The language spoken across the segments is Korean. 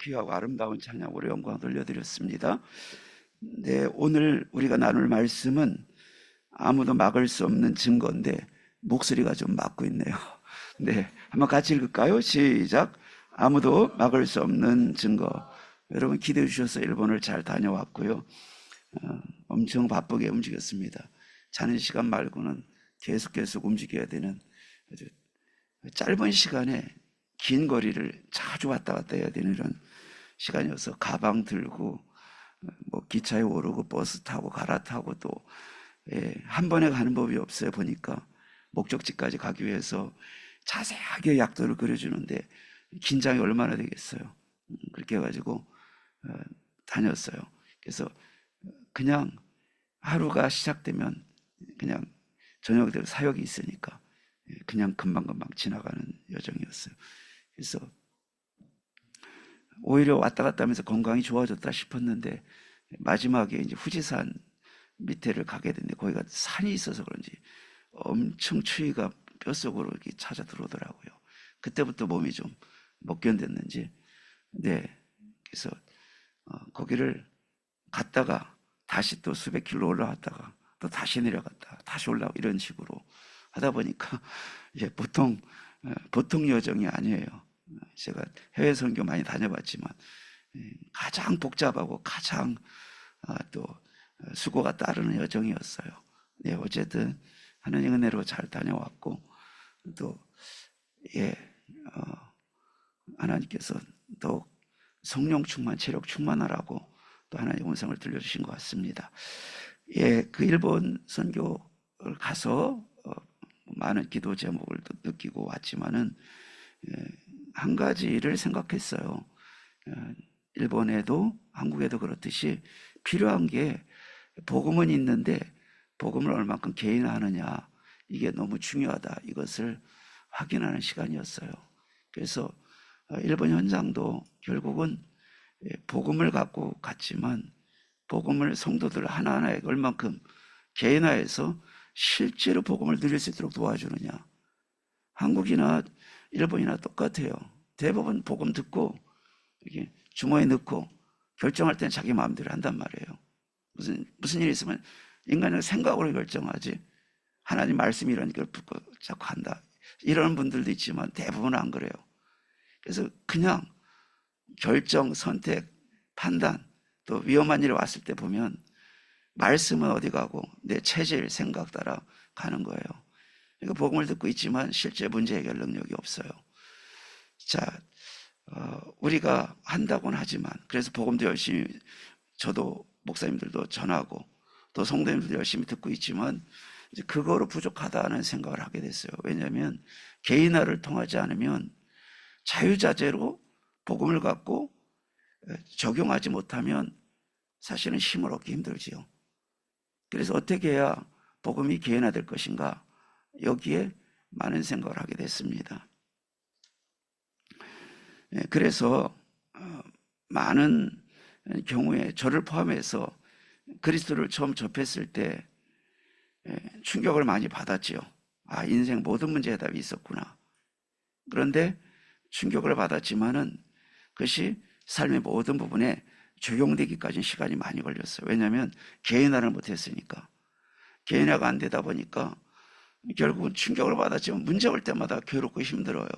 귀하고 아름다운 찬양으로 영광 돌려드렸습니다. 네, 오늘 우리가 나눌 말씀은 아무도 막을 수 없는 증거인데 목소리가 좀 막고 있네요. 네, 한번 같이 읽을까요? 시작. 아무도 막을 수 없는 증거. 여러분 기대해 주셔서 일본을 잘 다녀왔고요. 엄청 바쁘게 움직였습니다. 자는 시간 말고는 계속 움직여야 되는 아주 짧은 시간에 긴 거리를 자주 왔다 갔다 해야 되는 이런 시간이어서 가방 들고 뭐 기차에 오르고 버스 타고 갈아타고 또 한 번에 가는 법이 없어요. 보니까 목적지까지 가기 위해서 자세하게 약도를 그려주는데 긴장이 얼마나 되겠어요. 그렇게 해가지고 다녔어요. 그래서 그냥 하루가 시작되면 그냥 저녁 되고 사역이 있으니까 그냥 금방금방 지나가는 여정이었어요. 그래서 오히려 왔다 갔다 하면서 건강이 좋아졌다 싶었는데 마지막에 이제 후지산 밑에를 가게 됐는데 거기가 산이 있어서 그런지 엄청 추위가 뼛속으로 이렇게 찾아 들어오더라고요. 그때부터 몸이 좀 못 견뎠는지 네, 그래서 거기를 갔다가 다시 또 수백 킬로 올라갔다가 또 다시 내려갔다가 다시 올라오고 이런 식으로 하다 보니까 이제 보통 여정이 아니에요. 제가 해외 선교 많이 다녀봤지만 가장 복잡하고 가장 또 수고가 따르는 여정이었어요. 네, 어쨌든 하나님 은혜로 잘 다녀왔고 또 하나님께서 더욱 성령 충만, 체력 충만하라고 또 하나님의 음성을 들려주신 것 같습니다. 그 일본 선교를 가서 많은 기도 제목을 느끼고 왔지만은 한 가지를 생각했어요. 일본에도 한국에도 그렇듯이 필요한 게 복음은 있는데 복음을 얼만큼 개인화하느냐 이게 너무 중요하다. 이것을 확인하는 시간이었어요. 그래서 일본 현장도 결국은 복음을 갖고 갔지만 복음을 성도들 하나하나에게 얼만큼 개인화해서 실제로 복음을 누릴 수 있도록 도와주느냐. 한국이나 일본이나 똑같아요. 대부분 복음 듣고 이렇게 주머니에 넣고 결정할 때는 자기 마음대로 한단 말이에요. 무슨 일이 있으면 인간의 생각으로 결정하지 하나님 말씀이 이러니까 붙고 자꾸 한다. 이런 분들도 있지만 대부분은 안 그래요. 그래서 그냥 결정, 선택, 판단 또 위험한 일이 왔을 때 보면 말씀은 어디 가고 내 체질, 생각 따라 가는 거예요. 그러니까 복음을 듣고 있지만 실제 문제 해결 능력이 없어요. 자, 우리가 한다고는 하지만 그래서 복음도 열심히 저도 목사님들도 전하고 또 성도님들도 열심히 듣고 있지만 이제 그거로 부족하다는 생각을 하게 됐어요. 왜냐하면 개인화를 통하지 않으면 자유자재로 복음을 갖고 적용하지 못하면 사실은 힘을 얻기 힘들지요. 그래서 어떻게 해야 복음이 개인화될 것인가 여기에 많은 생각을 하게 됐습니다. 그래서 많은 경우에 저를 포함해서 그리스도를 처음 접했을 때 충격을 많이 받았지요. 인생 모든 문제에 답이 있었구나. 그런데 충격을 받았지만은 그것이 삶의 모든 부분에 적용되기까지는 시간이 많이 걸렸어요. 왜냐하면 개인화를 못했으니까. 개인화가 안 되다 보니까 결국은 충격을 받았지만 문제 올 때마다 괴롭고 힘들어요.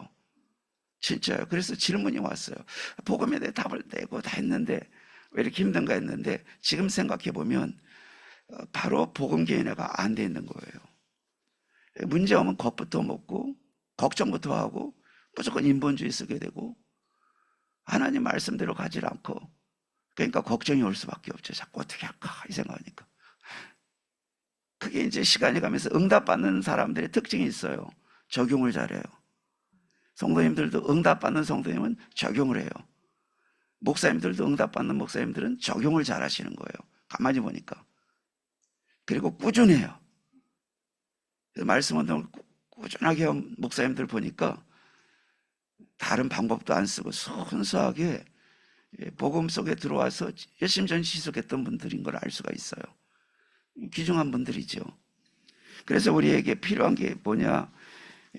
진짜요. 그래서 질문이 왔어요. 복음에 대해 답을 내고 다 했는데 왜 이렇게 힘든가 했는데 지금 생각해 보면 바로 복음 개인화가 안 돼 있는 거예요. 문제 오면 겁부터 먹고 걱정부터 하고 무조건 인본주의 쓰게 되고 하나님 말씀대로 가지 않고 그러니까 걱정이 올 수밖에 없죠. 자꾸 어떻게 할까 이 생각하니까. 그게 이제 시간이 가면서 응답받는 사람들의 특징이 있어요. 적용을 잘해요. 성도님들도 응답받는 성도님은 적용을 해요. 목사님들도 응답받는 목사님들은 적용을 잘 하시는 거예요. 가만히 보니까. 그리고 꾸준해요. 말씀 운동을 꾸준하게 한 목사님들 보니까 다른 방법도 안 쓰고 순수하게 복음 속에 들어와서 열심히 전시속했던 분들인 걸 알 수가 있어요. 귀중한 분들이죠. 그래서 우리에게 필요한 게 뭐냐?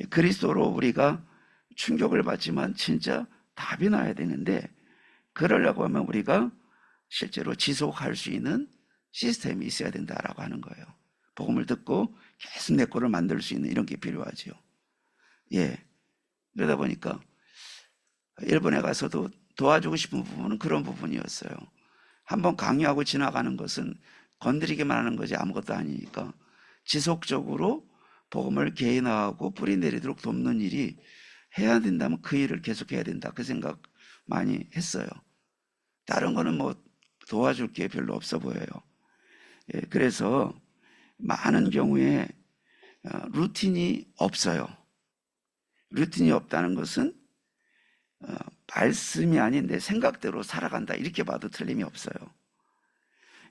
그리스도로 우리가 충격을 받지만 진짜 답이 나야 되는데 그러려고 하면 우리가 실제로 지속할 수 있는 시스템이 있어야 된다라고 하는 거예요. 복음을 듣고 계속 내 거를 만들 수 있는 이런 게 필요하지요. 예. 그러다 보니까 일본에 가서도 도와주고 싶은 부분은 그런 부분이었어요. 한번 강요하고 지나가는 것은 건드리기만 하는 거지 아무것도 아니니까 지속적으로 복음을 개인화하고 뿌리 내리도록 돕는 일이 해야 된다면 그 일을 계속해야 된다. 그 생각 많이 했어요. 다른 거는 뭐 도와줄 게 별로 없어 보여요. 예, 그래서 많은 경우에 루틴이 없어요. 루틴이 없다는 것은 말씀이 아닌 내 생각대로 살아간다 이렇게 봐도 틀림이 없어요.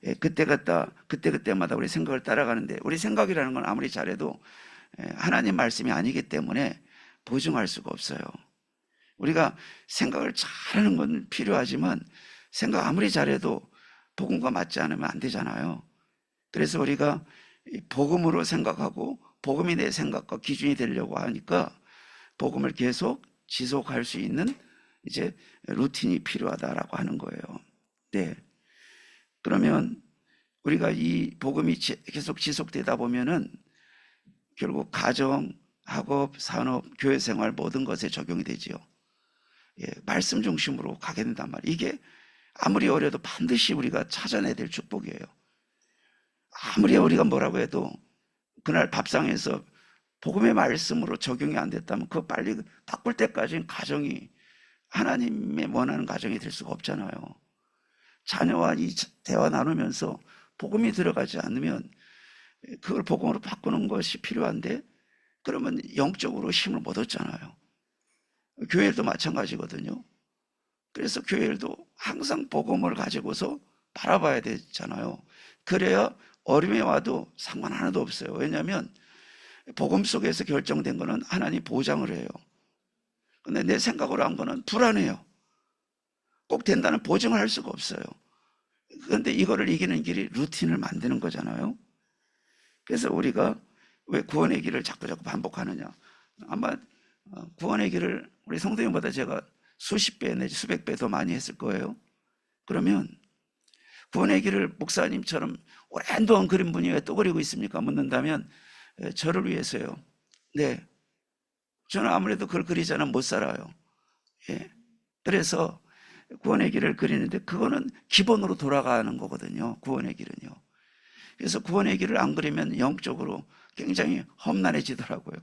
예, 그때마다 우리 생각을 따라가는데 우리 생각이라는 건 아무리 잘해도 하나님 말씀이 아니기 때문에 보증할 수가 없어요. 우리가 생각을 잘하는 건 필요하지만 생각 아무리 잘해도 복음과 맞지 않으면 안 되잖아요. 그래서 우리가 복음으로 생각하고 복음이 내 생각과 기준이 되려고 하니까 복음을 계속 지속할 수 있는 이제 루틴이 필요하다라고 하는 거예요. 네. 그러면 우리가 이 복음이 계속 지속되다 보면은 결국 가정, 학업, 산업, 교회 생활 모든 것에 적용이 되지요. 예, 말씀 중심으로 가게 된단 말이에요. 이게 아무리 어려도 반드시 우리가 찾아내야 될 축복이에요. 아무리 우리가 뭐라고 해도 그날 밥상에서 복음의 말씀으로 적용이 안 됐다면 그거 빨리 바꿀 때까지는 가정이 하나님의 원하는 가정이 될 수가 없잖아요. 자녀와 이 대화 나누면서 복음이 들어가지 않으면 그걸 복음으로 바꾸는 것이 필요한데 그러면 영적으로 힘을 못 얻잖아요. 교회도 마찬가지거든요. 그래서 교회도 항상 복음을 가지고서 바라봐야 되잖아요. 그래야 어려움이 와도 상관 하나도 없어요. 왜냐하면 복음 속에서 결정된 거는 하나님 보장을 해요. 근데 내 생각으로 한 거는 불안해요. 꼭 된다는 보증을 할 수가 없어요. 그런데 이거를 이기는 길이 루틴을 만드는 거잖아요. 그래서 우리가 왜 구원의 길을 자꾸 반복하느냐. 아마 구원의 길을 우리 성도님보다 제가 수십 배 내지 수백 배 더 많이 했을 거예요. 그러면 구원의 길을 목사님처럼 오랜 동안 그린 분이 왜 또 그리고 있습니까? 묻는다면 저를 위해서요. 네, 저는 아무래도 그걸 그리지 않으면 못 살아요. 예. 그래서 구원의 길을 그리는데 그거는 기본으로 돌아가는 거거든요. 구원의 길은요. 그래서 구원의 길을 안 그리면 영적으로 굉장히 험난해지더라고요.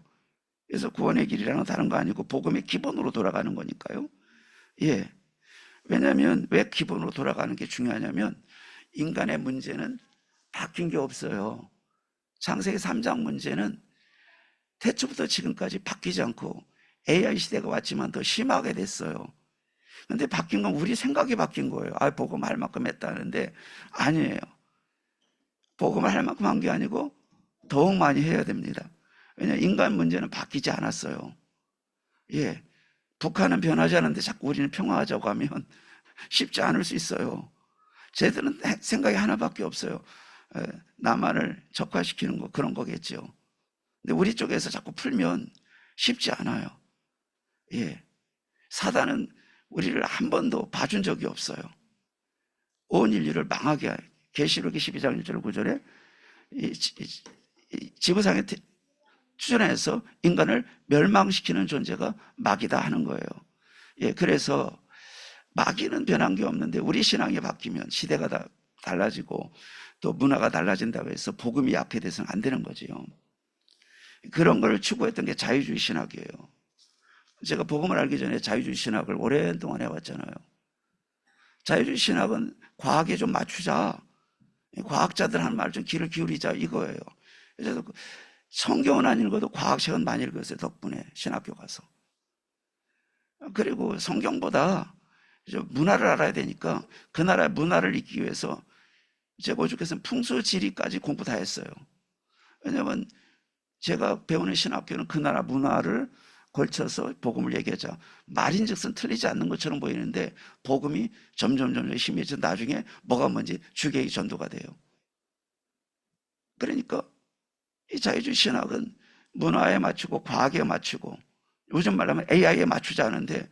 그래서 구원의 길이라는 건 다른 거 아니고 복음의 기본으로 돌아가는 거니까요. 예. 왜냐하면 왜 기본으로 돌아가는 게 중요하냐면 인간의 문제는 바뀐 게 없어요. 창세기 3장 문제는 태초부터 지금까지 바뀌지 않고 AI 시대가 왔지만 더 심하게 됐어요. 근데 바뀐 건 우리 생각이 바뀐 거예요. 아, 복음 할 만큼 했다는데 아니에요. 복음을 할 만큼 한 게 아니고 더욱 많이 해야 됩니다. 왜냐하면 인간 문제는 바뀌지 않았어요. 예, 북한은 변하지 않는데 자꾸 우리는 평화하자고 하면 쉽지 않을 수 있어요. 쟤들은 생각이 하나밖에 없어요. 남한을 적화시키는 거 그런 거겠죠. 근데 우리 쪽에서 자꾸 풀면 쉽지 않아요. 예, 사단은 우리를 한 번도 봐준 적이 없어요. 온 인류를 망하게 할 계시록 12장 1절 9절에 지구상에 출현해서 인간을 멸망시키는 존재가 마귀다 하는 거예요. 예, 그래서 마귀는 변한 게 없는데 우리 신앙이 바뀌면 시대가 다 달라지고 또 문화가 달라진다고 해서 복음이 약해돼서는 안 되는 거지요. 그런 걸 추구했던 게 자유주의 신학이에요. 제가 복음을 알기 전에 자유주의 신학을 오랜 동안 해왔잖아요. 자유주의 신학은 과학에 좀 맞추자. 과학자들 하는 말 좀 귀를 기울이자 이거예요. 그래서 성경은 안 읽어도 과학책은 많이 읽었어요. 덕분에 신학교 가서. 그리고 성경보다 문화를 알아야 되니까 그 나라의 문화를 읽기 위해서 제가 오죽해서는 풍수지리까지 공부 다 했어요. 왜냐하면 제가 배우는 신학교는 그 나라 문화를 걸쳐서 복음을 얘기하자. 말인즉슨 틀리지 않는 것처럼 보이는데 복음이 점점 심해져 나중에 뭐가 뭔지 주객이 전도가 돼요. 그러니까 이 자유주의 신학은 문화에 맞추고 과학에 맞추고 요즘 말하면 AI에 맞추지 않은데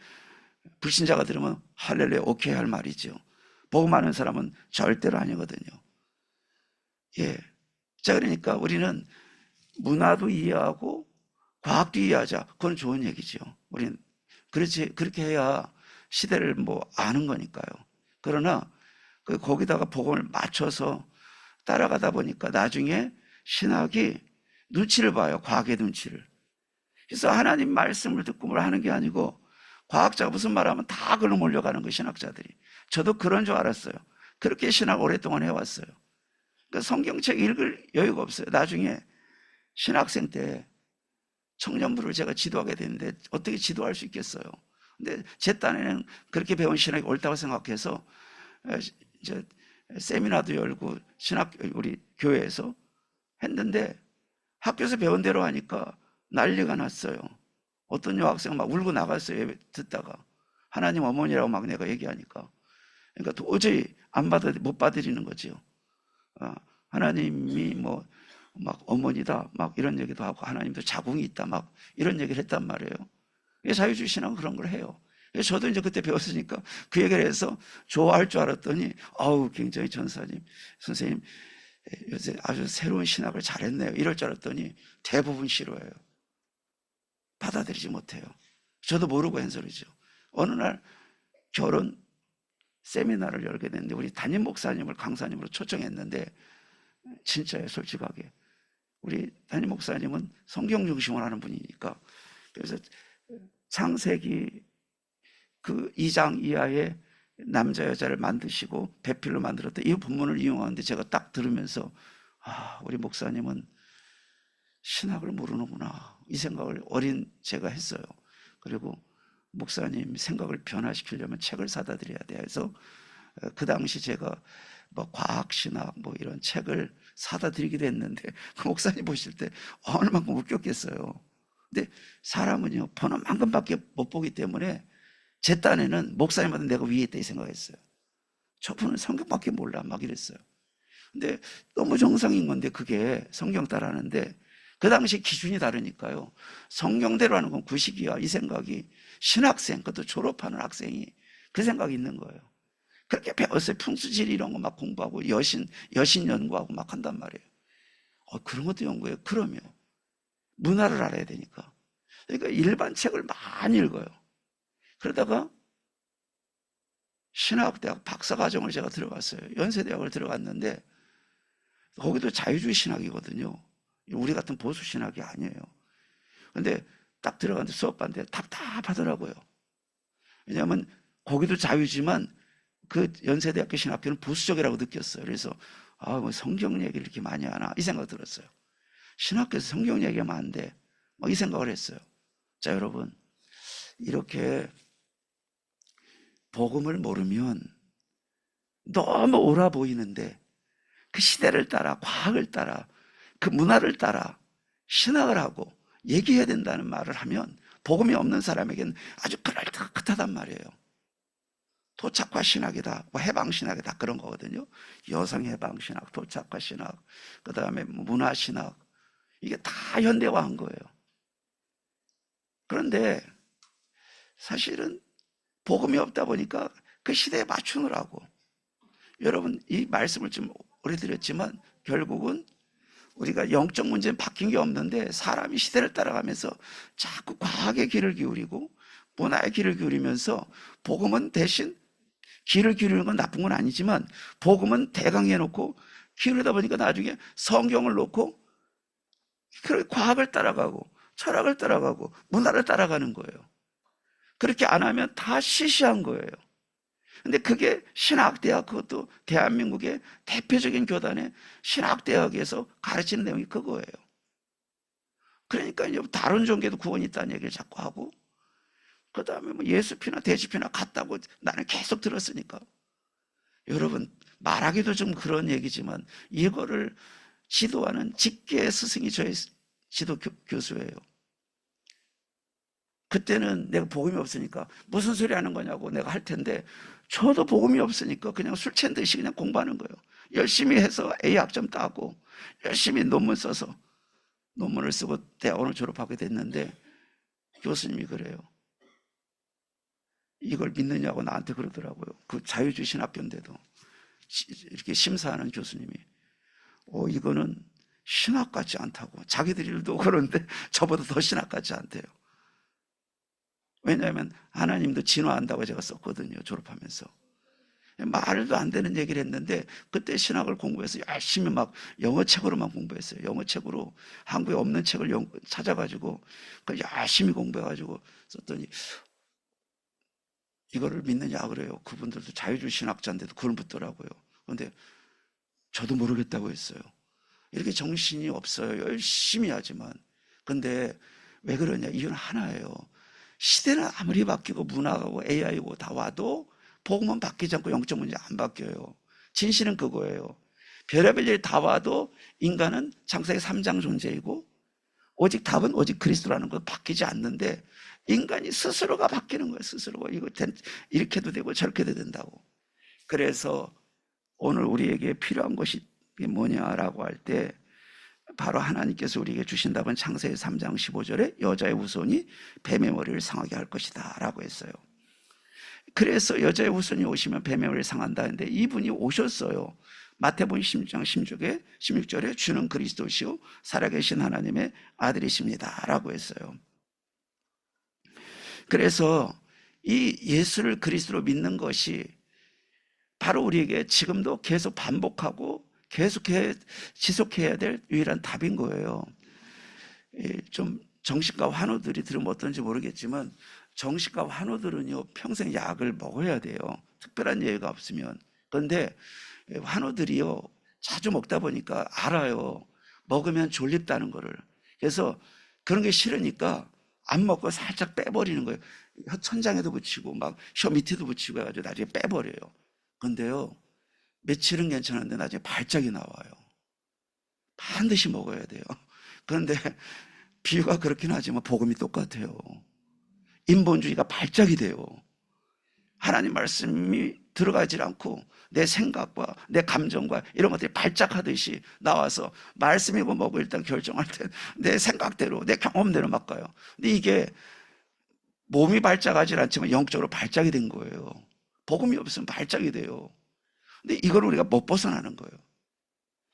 불신자가 들으면 할렐루야 오케이 할 말이죠. 복음 아는 사람은 절대로 아니거든요. 예. 자, 그러니까 우리는 문화도 이해하고 과학도 이해하자. 그건 좋은 얘기죠. 우리는 그렇게 해야 시대를 아는 거니까요. 그러나 거기다가 복음을 맞춰서 따라가다 보니까 나중에 신학이 눈치를 봐요. 과학의 눈치를. 그래서 하나님 말씀을 듣고 뭘 하는 게 아니고 과학자가 무슨 말하면 다 그걸로 몰려가는 거예요. 신학자들이. 저도 그런 줄 알았어요. 그렇게 신학 오랫동안 해왔어요. 그러니까 성경책 읽을 여유가 없어요. 나중에 신학생 때 청년부를 제가 지도하게 됐는데 어떻게 지도할 수 있겠어요. 근데 제 딴에는 그렇게 배운 신학이 옳다고 생각해서 이제 세미나도 열고 신학 우리 교회에서 했는데 학교에서 배운 대로 하니까 난리가 났어요. 어떤 여학생 막 울고 나갔어요. 예배 듣다가 하나님 어머니라고 막 내가 얘기하니까. 그러니까 도저히 못 받아들이는 거지요. 하나님이 막 어머니다 막 이런 얘기도 하고 하나님도 자궁이 있다 막 이런 얘기를 했단 말이에요. 자유주의 신앙은 그런 걸 해요. 저도 이제 그때 배웠으니까 그 얘기를 해서 좋아할 줄 알았더니 아우 굉장히 전사님 선생님 요새 아주 새로운 신학을 잘했네요 이럴 줄 알았더니 대부분 싫어해요. 받아들이지 못해요. 저도 모르고 한 소리죠. 어느 날 결혼 세미나를 열게 됐는데 우리 담임 목사님을 강사님으로 초청했는데 진짜예요. 솔직하게 우리 담임 목사님은 성경 중심으로 하는 분이니까 그래서 창세기 그 2장 이하의 남자 여자를 만드시고 배필로 만들었다 이 본문을 이용하는데 제가 딱 들으면서 우리 목사님은 신학을 모르는구나 이 생각을 어린 제가 했어요. 그리고 목사님 생각을 변화시키려면 책을 사다 드려야 돼 해서 그 당시 제가 과학신학 이런 책을 사다 드리기도 했는데 그 목사님 보실 때 얼마만큼 웃겼겠어요. 근데 사람은요 번호만큼밖에 못 보기 때문에 제 딴에는 목사님보다 내가 위에 있다 이 생각했어요. 저분은 성경밖에 몰라 막 이랬어요. 근데 너무 정상인 건데 그게 성경 따라하는데 그 당시 기준이 다르니까요. 성경대로 하는 건 구식이야 이 생각이 신학생 그것도 졸업하는 학생이 그 생각이 있는 거예요. 그렇게 배웠어요. 풍수지리 이런 거 막 공부하고 여신 연구하고 막 한단 말이에요. 그런 것도 연구해요. 그러면 문화를 알아야 되니까. 그러니까 일반 책을 많이 읽어요. 그러다가 신학대학 박사과정을 제가 들어갔어요. 연세대학을 들어갔는데 거기도 자유주의 신학이거든요. 우리 같은 보수 신학이 아니에요. 근데 딱 들어갔는데 수업하는데 답답하더라고요. 왜냐하면 거기도 자유지만 그 연세대학교 신학교는 보수적이라고 느꼈어요. 그래서 성경 얘기를 이렇게 많이 하나 이 생각 들었어요. 신학교에서 성경 얘기하면 안 돼. 이 생각을 했어요. 자, 여러분 이렇게 복음을 모르면 너무 옳아 보이는데 그 시대를 따라 과학을 따라 그 문화를 따라 신학을 하고 얘기해야 된다는 말을 하면 복음이 없는 사람에게는 아주 그럴듯하단 말이에요. 도착화 신학이다, 해방 신학이다 그런 거거든요. 여성 해방 신학, 도착화 신학, 그 다음에 문화 신학 이게 다 현대화한 거예요. 그런데 사실은 복음이 없다 보니까 그 시대에 맞추느라고 여러분 이 말씀을 좀 오래 드렸지만 결국은 우리가 영적 문제는 바뀐 게 없는데 사람이 시대를 따라가면서 자꾸 과학의 귀를 기울이고 문화의 귀를 기울이면서 복음은 대신 귀를 기울이는 건 나쁜 건 아니지만 복음은 대강해 놓고 기울이다 보니까 나중에 성경을 놓고 과학을 따라가고 철학을 따라가고 문화를 따라가는 거예요. 그렇게 안 하면 다 시시한 거예요. 근데 그게 신학대학 그것도 대한민국의 대표적인 교단의 신학대학에서 가르치는 내용이 그거예요. 그러니까 이제 다른 종교도 구원이 있다는 얘기를 자꾸 하고 그 다음에 예수피나 대주피나 같다고 나는 계속 들었으니까 여러분 말하기도 좀 그런 얘기지만 이거를 지도하는 직계 스승이 저희 지도 교수예요. 그때는 내가 복음이 없으니까 무슨 소리 하는 거냐고 내가 할 텐데 저도 복음이 없으니까 그냥 술 취한 듯이 그냥 공부하는 거예요. 열심히 해서 A 학점 따고 열심히 논문 써서 논문을 쓰고 대학원을 졸업하게 됐는데 교수님이 그래요. 이걸 믿느냐고 나한테 그러더라고요. 그 자유주의 신학교인데도 이렇게 심사하는 교수님이 이거는 신학 같지 않다고. 자기들도 그러는데 저보다 더 신학 같지 않대요. 왜냐하면 하나님도 진화한다고 제가 썼거든요, 졸업하면서. 말도 안 되는 얘기를 했는데 그때 신학을 공부해서 열심히 막 영어책으로만 공부했어요. 영어책으로 한국에 없는 책을 찾아가지고 열심히 공부해가지고 썼더니 이거를 믿느냐 그래요. 그분들도 자유주의 신학자인데도 그걸 묻더라고요. 그런데 저도 모르겠다고 했어요. 이렇게 정신이 없어요. 열심히 하지만. 근데 왜 그러냐? 이유는 하나예요. 시대는 아무리 바뀌고 문화하고 AI고 다 와도 복음은 바뀌지 않고 영적 문제 안 바뀌어요. 진실은 그거예요. 별의별 일이 다 와도 인간은 창세기 3장 존재이고 오직 답은 오직 그리스도라는 거 바뀌지 않는데 인간이 스스로가 바뀌는 거예요. 스스로가 이렇게 해도 되고 저렇게 해도 된다고. 그래서 오늘 우리에게 필요한 것이 뭐냐라고 할 때 바로 하나님께서 우리에게 주신 답은 창세기 3장 15절에 여자의 후손이 뱀의 머리를 상하게 할 것이다 라고 했어요. 그래서 여자의 후손이 오시면 뱀의 머리를 상한다 했는데 이분이 오셨어요. 마태복음 16장 16절에 주는 그리스도시요 살아계신 하나님의 아들이십니다 라고 했어요. 그래서 이 예수를 그리스도로 믿는 것이 바로 우리에게 지금도 계속 반복하고 계속해 지속해야 될 유일한 답인 거예요. 좀 정신과 환우들이 들으면 어떤지 모르겠지만 정신과 환우들은요 평생 약을 먹어야 돼요. 특별한 예외가 없으면. 그런데 환우들이요 자주 먹다 보니까 알아요. 먹으면 졸립다는 거를. 그래서 그런 게 싫으니까 안 먹고 살짝 빼버리는 거예요. 혀 천장에도 붙이고 막 혀 밑에도 붙이고 해가지고 나중에 빼버려요. 근데요 며칠은 괜찮은데 나중에 발작이 나와요. 반드시 먹어야 돼요. 그런데 비유가 그렇긴 하지만 복음이 똑같아요. 인본주의가 발작이 돼요. 하나님 말씀이 들어가질 않고 내 생각과 내 감정과 이런 것들이 발작하듯이 나와서 말씀이고 뭐고 일단 결정할 때 내 생각대로 내 경험대로 막 가요. 근데 이게 몸이 발작하지 않지만 영적으로 발작이 된 거예요. 복음이 없으면 발작이 돼요. 근데 이걸 우리가 못 벗어나는 거예요.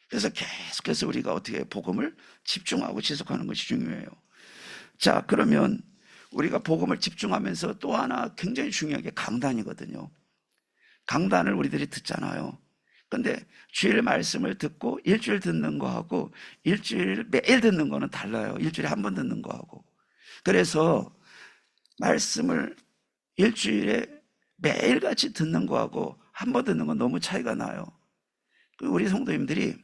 그래서 계속해서 우리가 어떻게 복음을 집중하고 지속하는 것이 중요해요. 자, 그러면 우리가 복음을 집중하면서 또 하나 굉장히 중요한 게 강단이거든요. 강단을 우리들이 듣잖아요. 근데 주일 말씀을 듣고 일주일 듣는 거하고 일주일 매일 듣는 거는 달라요. 일주일에 한 번 듣는 거하고. 그래서 말씀을 일주일에 매일같이 듣는 거하고 한 번 듣는 건 너무 차이가 나요. 우리 성도님들이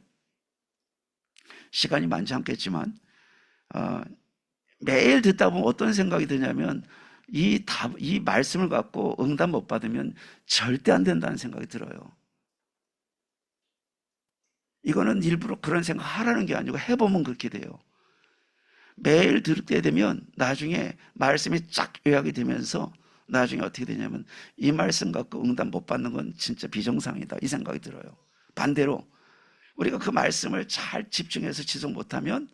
시간이 많지 않겠지만 매일 듣다 보면 어떤 생각이 드냐면 이 말씀을 갖고 응답 못 받으면 절대 안 된다는 생각이 들어요. 이거는 일부러 그런 생각 하라는 게 아니고 해보면 그렇게 돼요. 매일 듣게 되면 나중에 말씀이 쫙 요약이 되면서 나중에 어떻게 되냐면 이 말씀 갖고 응답 못 받는 건 진짜 비정상이다 이 생각이 들어요. 반대로 우리가 그 말씀을 잘 집중해서 지속 못하면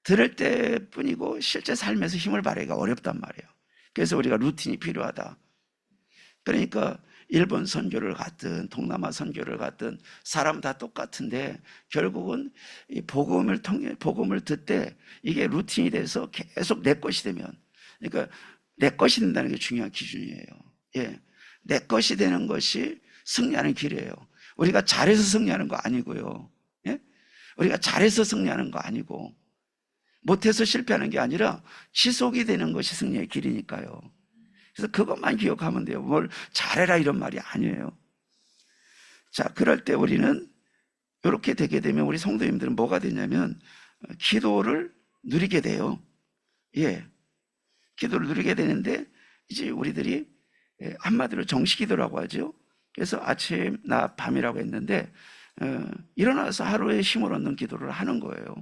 들을 때뿐이고 실제 삶에서 힘을 발휘하기가 어렵단 말이에요. 그래서 우리가 루틴이 필요하다. 그러니까 일본 선교를 갔든 동남아 선교를 갔든 사람 다 똑같은데 결국은 이 복음을 듣되 이게 루틴이 돼서 계속 내 것이 되면, 그러니까 내 것이 된다는 게 중요한 기준이에요. 예, 내 것이 되는 것이 승리하는 길이에요. 우리가 잘해서 승리하는 거 아니고요. 예? 우리가 잘해서 승리하는 거 아니고 못해서 실패하는 게 아니라 지속이 되는 것이 승리의 길이니까요. 그래서 그것만 기억하면 돼요. 뭘 잘해라 이런 말이 아니에요. 자, 그럴 때 우리는 이렇게 되게 되면 우리 성도님들은 뭐가 되냐면 기도를 누리게 돼요. 예, 기도를 누리게 되는데 이제 우리들이 한마디로 정식기도라고 하죠. 그래서 아침, 낮, 밤이라고 했는데 일어나서 하루에 힘을 얻는 기도를 하는 거예요.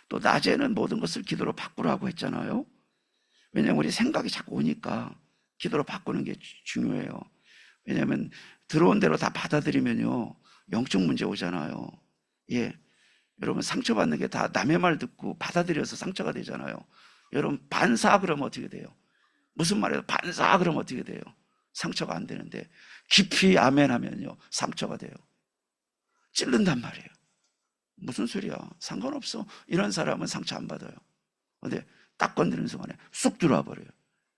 또 낮에는 모든 것을 기도로 바꾸라고 했잖아요. 왜냐하면 우리 생각이 자꾸 오니까 기도로 바꾸는 게 중요해요. 왜냐하면 들어온 대로 다 받아들이면요 영적 문제 오잖아요. 예, 여러분 상처받는 게 다 남의 말 듣고 받아들여서 상처가 되잖아요. 여러분 반사 그러면 어떻게 돼요? 무슨 말이에요? 반사 그러면 어떻게 돼요? 상처가 안 되는데 깊이 아멘 하면요 상처가 돼요. 찔른단 말이에요. 무슨 소리야? 상관없어. 이런 사람은 상처 안 받아요. 근데 딱 건드리는 순간에 쑥 들어와 버려요.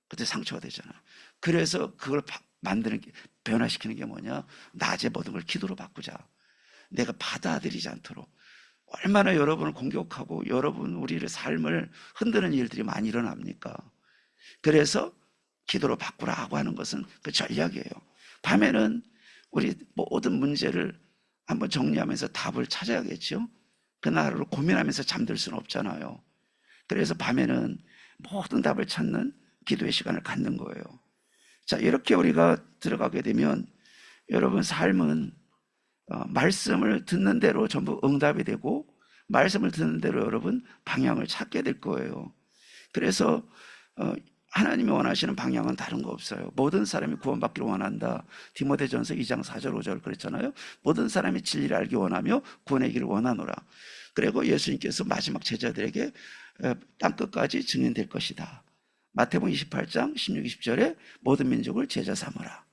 그때 상처가 되잖아요. 그래서 그걸 만드는 게, 변화시키는 게 뭐냐? 낮에 모든 걸 기도로 바꾸자. 내가 받아들이지 않도록. 얼마나 여러분을 공격하고 여러분 우리의 삶을 흔드는 일들이 많이 일어납니까? 그래서 기도로 바꾸라고 하는 것은 그 전략이에요. 밤에는 우리 모든 문제를 한번 정리하면서 답을 찾아야겠죠. 그날을 고민하면서 잠들 수는 없잖아요. 그래서 밤에는 모든 답을 찾는 기도의 시간을 갖는 거예요. 자, 이렇게 우리가 들어가게 되면 여러분 삶은 말씀을 듣는 대로 전부 응답이 되고 말씀을 듣는 대로 여러분 방향을 찾게 될 거예요. 그래서 하나님이 원하시는 방향은 다른 거 없어요. 모든 사람이 구원받기를 원한다. 디모데전서 2장 4절 5절 그랬잖아요. 모든 사람이 진리를 알기 원하며 구원의 길을 원하노라. 그리고 예수님께서 마지막 제자들에게 땅끝까지 증인될 것이다. 마태복음 28장 16, 20절에 모든 민족을 제자 삼으라.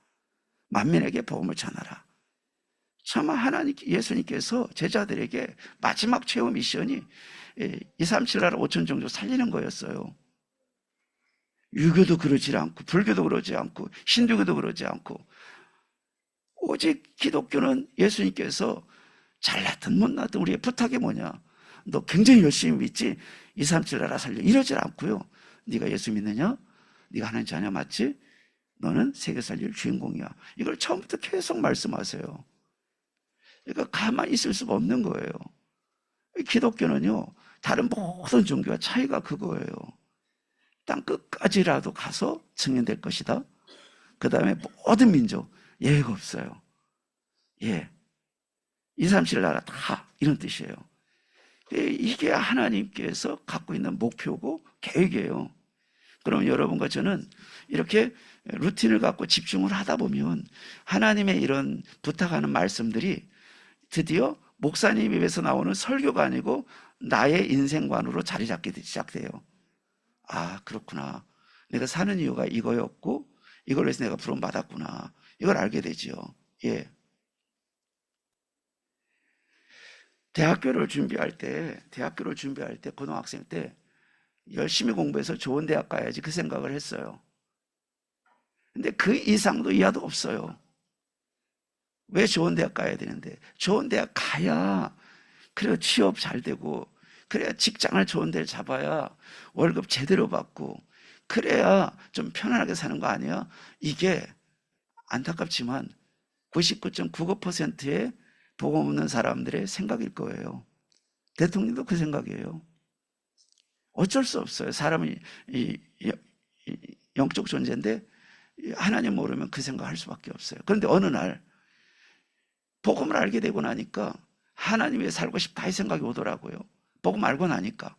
만민에게 복음을 전하라. 참 하나님 예수님께서 제자들에게 마지막 최후 미션이 237 나라 5천 종족 살리는 거였어요. 유교도 그러지 않고 불교도 그러지 않고 신두교도 그러지 않고 오직 기독교는 예수님께서 잘났든 못났든 우리의 부탁이 뭐냐? 너 굉장히 열심히 믿지? 237 나라 살려 이러질 않고요. 네가 예수 믿느냐? 네가 하나님 자녀 맞지? 너는 세계 살릴 주인공이야. 이걸 처음부터 계속 말씀하세요. 그러니까 가만히 있을 수가 없는 거예요. 기독교는요, 다른 모든 종교와 차이가 그거예요. 땅 끝까지라도 가서 증인될 것이다. 그 다음에 모든 민족, 예외가 없어요. 예. 237 나라 다 이런 뜻이에요. 이게 하나님께서 갖고 있는 목표고 계획이에요. 그럼 여러분과 저는 이렇게 루틴을 갖고 집중을 하다 보면 하나님의 이런 부탁하는 말씀들이 드디어 목사님 입에서 나오는 설교가 아니고 나의 인생관으로 자리 잡게 시작돼요. 아, 그렇구나. 내가 사는 이유가 이거였고 이걸로 해서 내가 부름 받았구나. 이걸 알게 되죠. 예. 대학교를 준비할 때 고등학생 때 열심히 공부해서 좋은 대학 가야지 그 생각을 했어요. 근데 그 이상도 이하도 없어요. 왜 좋은 대학 가야 되는데? 좋은 대학 가야 그래야 취업 잘 되고 그래야 직장을 좋은 데를 잡아야 월급 제대로 받고 그래야 좀 편안하게 사는 거 아니야? 이게 안타깝지만 99.99%의 복음 없는 사람들의 생각일 거예요. 대통령도 그 생각이에요. 어쩔 수 없어요. 사람이 영적 존재인데 하나님 모르면 그 생각할 수밖에 없어요. 그런데 어느 날 복음을 알게 되고 나니까 하나님 위해 살고 싶다 이 생각이 오더라고요. 복음 알고 나니까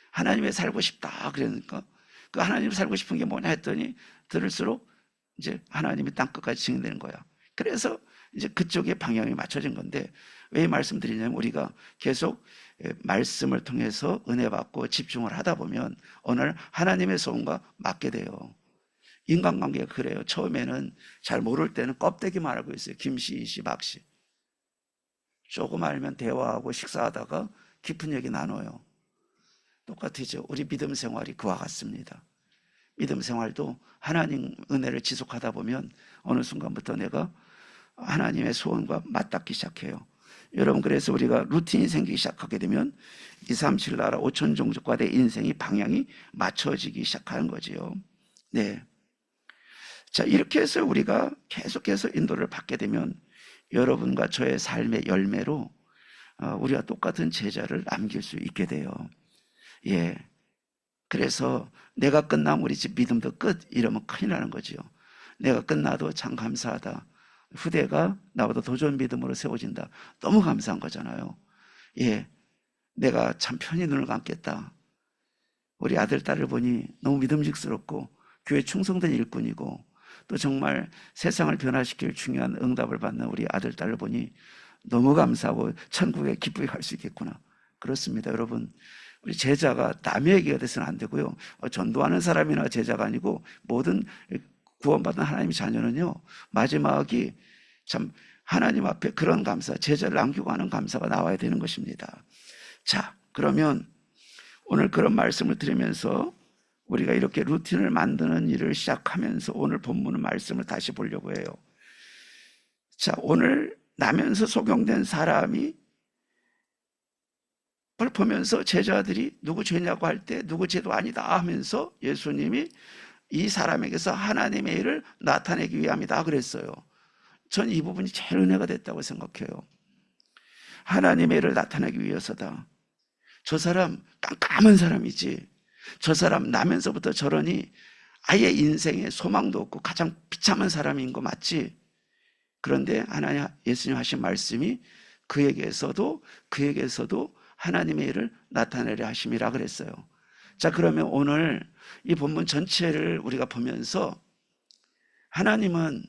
하나님 위해 살고 싶다 그러니까 그 하나님 살고 싶은 게 뭐냐 했더니 들을수록 이제 하나님이 땅끝까지 증인되는 거야. 그래서 이제 그쪽에 방향이 맞춰진 건데 왜 말씀드리냐면 우리가 계속 말씀을 통해서 은혜 받고 집중을 하다 보면 어느 날 하나님의 소원과 맞게 돼요. 인간관계가 그래요. 처음에는 잘 모를 때는 껍데기만 알고 있어요. 김씨, 이씨, 박씨. 조금 알면 대화하고 식사하다가 깊은 얘기 나눠요. 똑같죠. 우리 믿음 생활이 그와 같습니다. 믿음 생활도 하나님 은혜를 지속하다 보면 어느 순간부터 내가 하나님의 소원과 맞닿기 시작해요. 여러분, 그래서 우리가 루틴이 생기기 시작하게 되면 237 나라 5천 종족과 내 인생의 방향이 맞춰지기 시작하는 거지요. 네. 자, 이렇게 해서 우리가 계속해서 인도를 받게 되면 여러분과 저의 삶의 열매로 우리가 똑같은 제자를 남길 수 있게 돼요. 예. 그래서 내가 끝나면 우리 집 믿음도 끝 이러면 큰일 나는 거지요. 내가 끝나도 참 감사하다. 후대가 나보다 더 좋은 믿음으로 세워진다. 너무 감사한 거잖아요. 예. 내가 참 편히 눈을 감겠다. 우리 아들, 딸을 보니 너무 믿음직스럽고 교회 충성된 일꾼이고 또 정말 세상을 변화시킬 중요한 응답을 받는 우리 아들, 딸을 보니 너무 감사하고 천국에 기쁘게 갈 수 있겠구나. 그렇습니다. 여러분, 우리 제자가 남의 얘기가 돼서는 안 되고요. 전도하는 사람이나 제자가 아니고 모든 구원받은 하나님의 자녀는요, 마지막이 참 하나님 앞에 그런 감사, 제자를 남기고 하는 감사가 나와야 되는 것입니다. 자, 그러면 오늘 그런 말씀을 드리면서 우리가 이렇게 루틴을 만드는 일을 시작하면서 오늘 본문 말씀을 다시 보려고 해요. 자, 오늘 나면서 소경된 사람이 그걸 보면서 제자들이 누구 죄냐고 할 때 누구 죄도 아니다 하면서 예수님이 이 사람에게서 하나님의 일을 나타내기 위함이다 그랬어요. 전 이 부분이 제일 은혜가 됐다고 생각해요. 하나님의 일을 나타내기 위해서다. 저 사람 깜깜한 사람이지, 저 사람 나면서부터 저러니 아예 인생에 소망도 없고 가장 비참한 사람인 거 맞지? 그런데 하나님, 예수님 하신 말씀이 그에게서도 하나님의 일을 나타내려 하심이라 그랬어요. 자, 그러면 오늘 이 본문 전체를 우리가 보면서 하나님은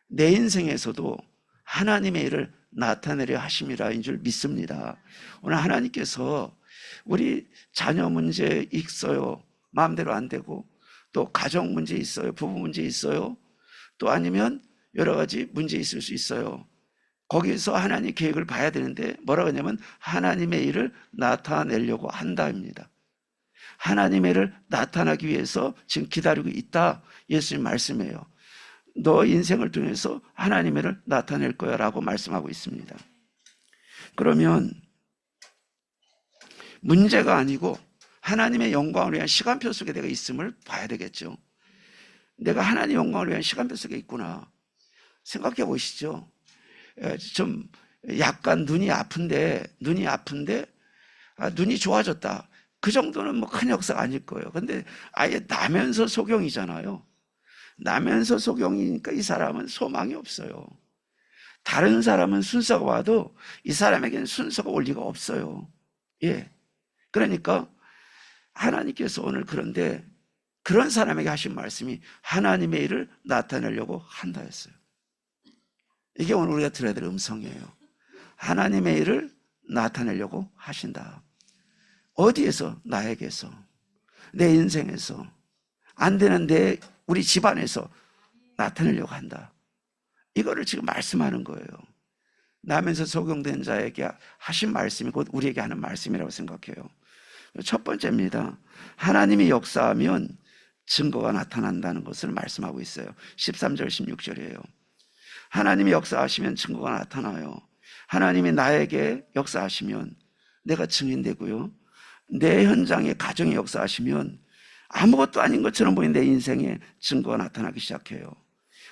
내 인생에서도 하나님의 일을 나타내려 하심이라인 줄 믿습니다. 오늘 하나님께서 우리 자녀 문제 있어요, 마음대로 안 되고, 또 가정 문제 있어요, 부부 문제 있어요, 또 아니면 여러 가지 문제 있을 수 있어요. 거기서 하나님 계획을 봐야 되는데 뭐라고 하냐면 하나님의 일을 나타내려고 한다입니다. 하나님의 일을 나타나기 위해서 지금 기다리고 있다, 예수님 말씀이에요. 너 인생을 통해서 하나님의 일을 나타낼 거야 라고 말씀하고 있습니다. 그러면 문제가 아니고 하나님의 영광을 위한 시간표 속에 내가 있음을 봐야 되겠죠. 내가 하나님의 영광을 위한 시간표 속에 있구나 생각해 보시죠. 좀 약간 눈이 아픈데 눈이 좋아졌다, 그 정도는 뭐 큰 역사가 아닐 거예요. 근데 아예 나면서 소경이잖아요. 나면서 소경이니까 이 사람은 소망이 없어요. 다른 사람은 순서가 와도 이 사람에게는 순서가 올 리가 없어요. 예. 그러니까 하나님께서 오늘 그런데 그런 사람에게 하신 말씀이 하나님의 일을 나타내려고 한다 했어요. 이게 오늘 우리가 들어야 될 음성이에요. 하나님의 일을 나타내려고 하신다. 어디에서? 나에게서, 내 인생에서, 안 되는 우리 집안에서 나타내려고 한다. 이거를 지금 말씀하는 거예요. 나면서 소경된 자에게 하신 말씀이 곧 우리에게 하는 말씀이라고 생각해요. 첫 번째입니다. 하나님이 역사하면 증거가 나타난다는 것을 말씀하고 있어요. 13절 16절이에요. 하나님이 역사하시면 증거가 나타나요. 하나님이 나에게 역사하시면 내가 증인되고요, 내 현장에 가정에 역사하시면 아무것도 아닌 것처럼 보이는 내 인생에 증거가 나타나기 시작해요.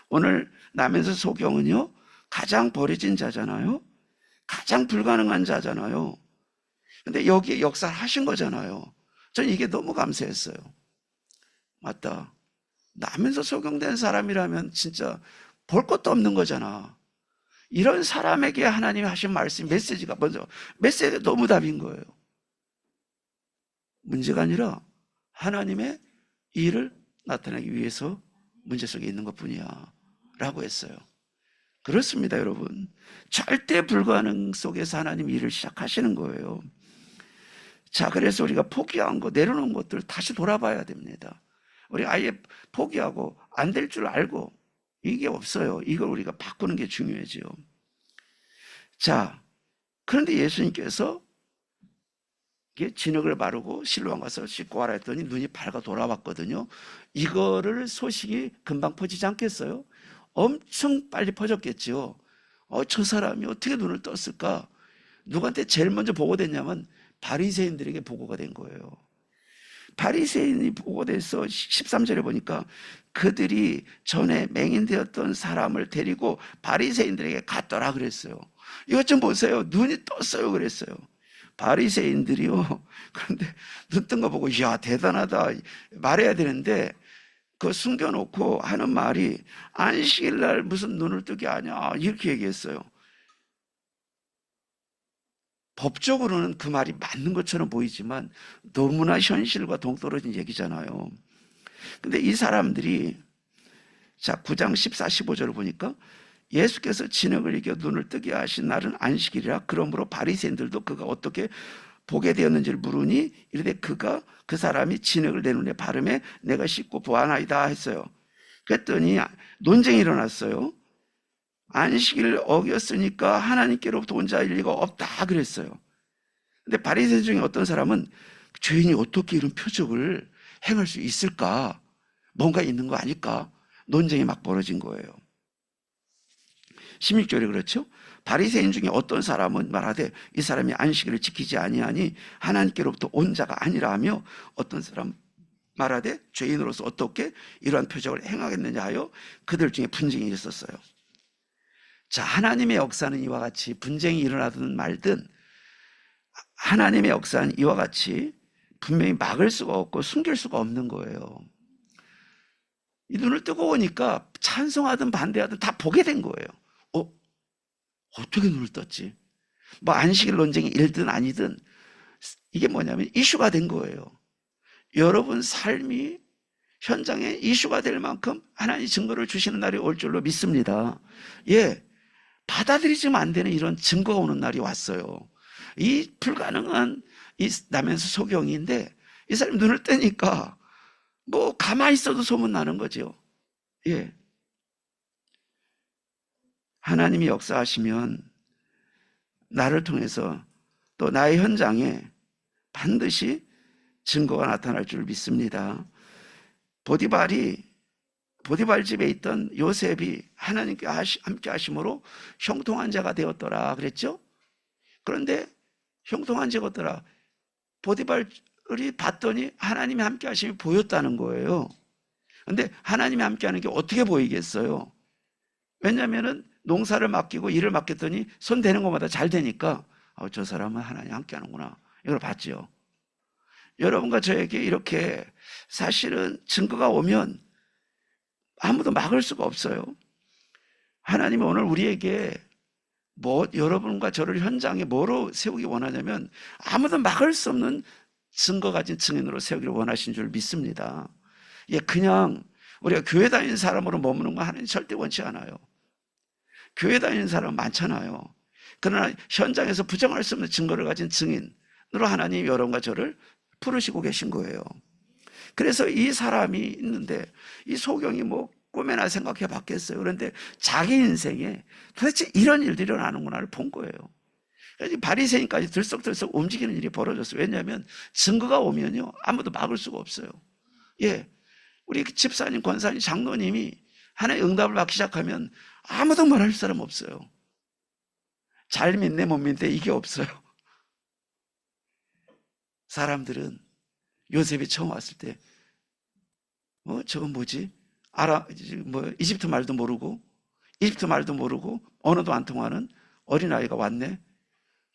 오늘 나면서 소경은요, 가장 버려진 자잖아요. 가장 불가능한 자잖아요. 근데 여기에 역사를 하신 거잖아요. 저는 이게 너무 감사했어요. 맞다, 나면서 소경된 사람이라면 진짜 볼 것도 없는 거잖아. 이런 사람에게 하나님이 하신 말씀, 메시지가 먼저, 메시지가 너무 답인 거예요. 문제가 아니라 하나님의 일을 나타내기 위해서 문제 속에 있는 것뿐이야 라고 했어요. 그렇습니다, 여러분. 절대 불가능 속에서 하나님 일을 시작하시는 거예요. 자, 그래서 우리가 포기한 거, 내려놓은 것들 다시 돌아봐야 됩니다. 우리 아예 포기하고 안 될 줄 알고 이게 없어요. 이걸 우리가 바꾸는 게 중요하죠. 자, 그런데 예수님께서 진흙을 바르고 실로암 가서 씻고 와라 했더니 눈이 밝아 돌아왔거든요. 이거를 소식이 금방 퍼지지 않겠어요? 엄청 빨리 퍼졌겠죠. 저 사람이 어떻게 눈을 떴을까? 누구한테 제일 먼저 보고됐냐면 바리새인들에게 보고가 된 거예요. 바리새인이 보고돼서 13절에 보니까 그들이 전에 맹인되었던 사람을 데리고 바리새인들에게 갔더라 그랬어요. 이것 좀 보세요. 눈이 떴어요 그랬어요. 바리새인들이요. 그런데 눈 뜬 거 보고 이야 대단하다 말해야 되는데 그거 숨겨놓고 하는 말이 안식일 날 무슨 눈을 뜨게 하냐 이렇게 얘기했어요. 법적으로는 그 말이 맞는 것처럼 보이지만 너무나 현실과 동떨어진 얘기잖아요. 근데 이 사람들이 자 9장 14, 15절을 보니까 예수께서 진흙을 이겨 눈을 뜨게 하신 날은 안식일이라 그러므로 바리새인들도 그가 어떻게 보게 되었는지를 물으니 이르되 그가 그 사람이 진흙을 내 눈에 바르매 내가 씻고 보아나이다 했어요. 그랬더니 논쟁이 일어났어요. 안식일을 어겼으니까 하나님께로부터 온 자일 리가 없다 그랬어요. 근데 바리새인 중에 어떤 사람은 죄인이 어떻게 이런 표적을 행할 수 있을까? 뭔가 있는 거 아닐까? 논쟁이 막 벌어진 거예요. 16절에 그렇죠? 바리새인 중에 어떤 사람은 말하되 이 사람이 안식일을 지키지 아니하니 하나님께로부터 온 자가 아니라 하며 어떤 사람 말하되 죄인으로서 어떻게 이러한 표적을 행하겠느냐 하여 그들 중에 분쟁이 있었어요. 자, 하나님의 역사는 이와 같이 분쟁이 일어나든 말든 하나님의 역사는 이와 같이 분명히 막을 수가 없고 숨길 수가 없는 거예요. 이 눈을 뜨고 보니까 찬송하든 반대하든 다 보게 된 거예요. 어떻게 눈을 떴지? 뭐 안식일 논쟁이 일든 아니든 이게 뭐냐면 이슈가 된 거예요. 여러분 삶이 현장에 이슈가 될 만큼 하나님 증거를 주시는 날이 올 줄로 믿습니다. 예, 받아들이지면 안 되는 이런 증거가 오는 날이 왔어요. 이 불가능한 이 나면서 소경인데 이 사람이 눈을 뜨니까 뭐 가만히 있어도 소문나는 거죠. 예. 하나님이 역사하시면 나를 통해서 또 나의 현장에 반드시 증거가 나타날 줄 믿습니다. 보디발 집에 있던 요셉이 하나님께 함께 하심으로 형통한 자가 되었더라 그랬죠? 그런데 형통한 자가 되었더라. 보디발이 봤더니 하나님이 함께 하심이 보였다는 거예요. 그런데 하나님이 함께 하는 게 어떻게 보이겠어요? 왜냐하면 농사를 맡기고 일을 맡겼더니 손 대는 것마다 잘 되니까 저 사람은 하나님 함께 하는구나 이걸 봤죠. 여러분과 저에게 이렇게 사실은 증거가 오면 아무도 막을 수가 없어요. 하나님은 오늘 우리에게 여러분과 저를 현장에 뭐로 세우기 원하냐면 아무도 막을 수 없는 증거 가진 증인으로 세우기를 원하신 줄 믿습니다. 예, 그냥 우리가 교회 다니는 사람으로 머무는 거 하나님 절대 원치 않아요. 교회 다니는 사람 많잖아요. 그러나 현장에서 부정할 수 없는 증거를 가진 증인으로 하나님 여러분과 저를 부르시고 계신 거예요. 그래서 이 사람이 있는데 이 소경이 뭐 꿈에나 생각해 봤겠어요. 그런데 자기 인생에 도대체 이런 일들이 일어나는구나를 본 거예요. 바리새인까지 들썩들썩 움직이는 일이 벌어졌어요. 왜냐하면 증거가 오면요 아무도 막을 수가 없어요. 예, 우리 집사님, 권사님, 장로님이 하나의 응답을 받기 시작하면 아무도 말할 사람 없어요. 잘 믿네 못 믿네 이게 없어요. 사람들은 요셉이 처음 왔을 때 저건 뭐지? 이집트 말도 모르고 언어도 안 통하는 어린아이가 왔네?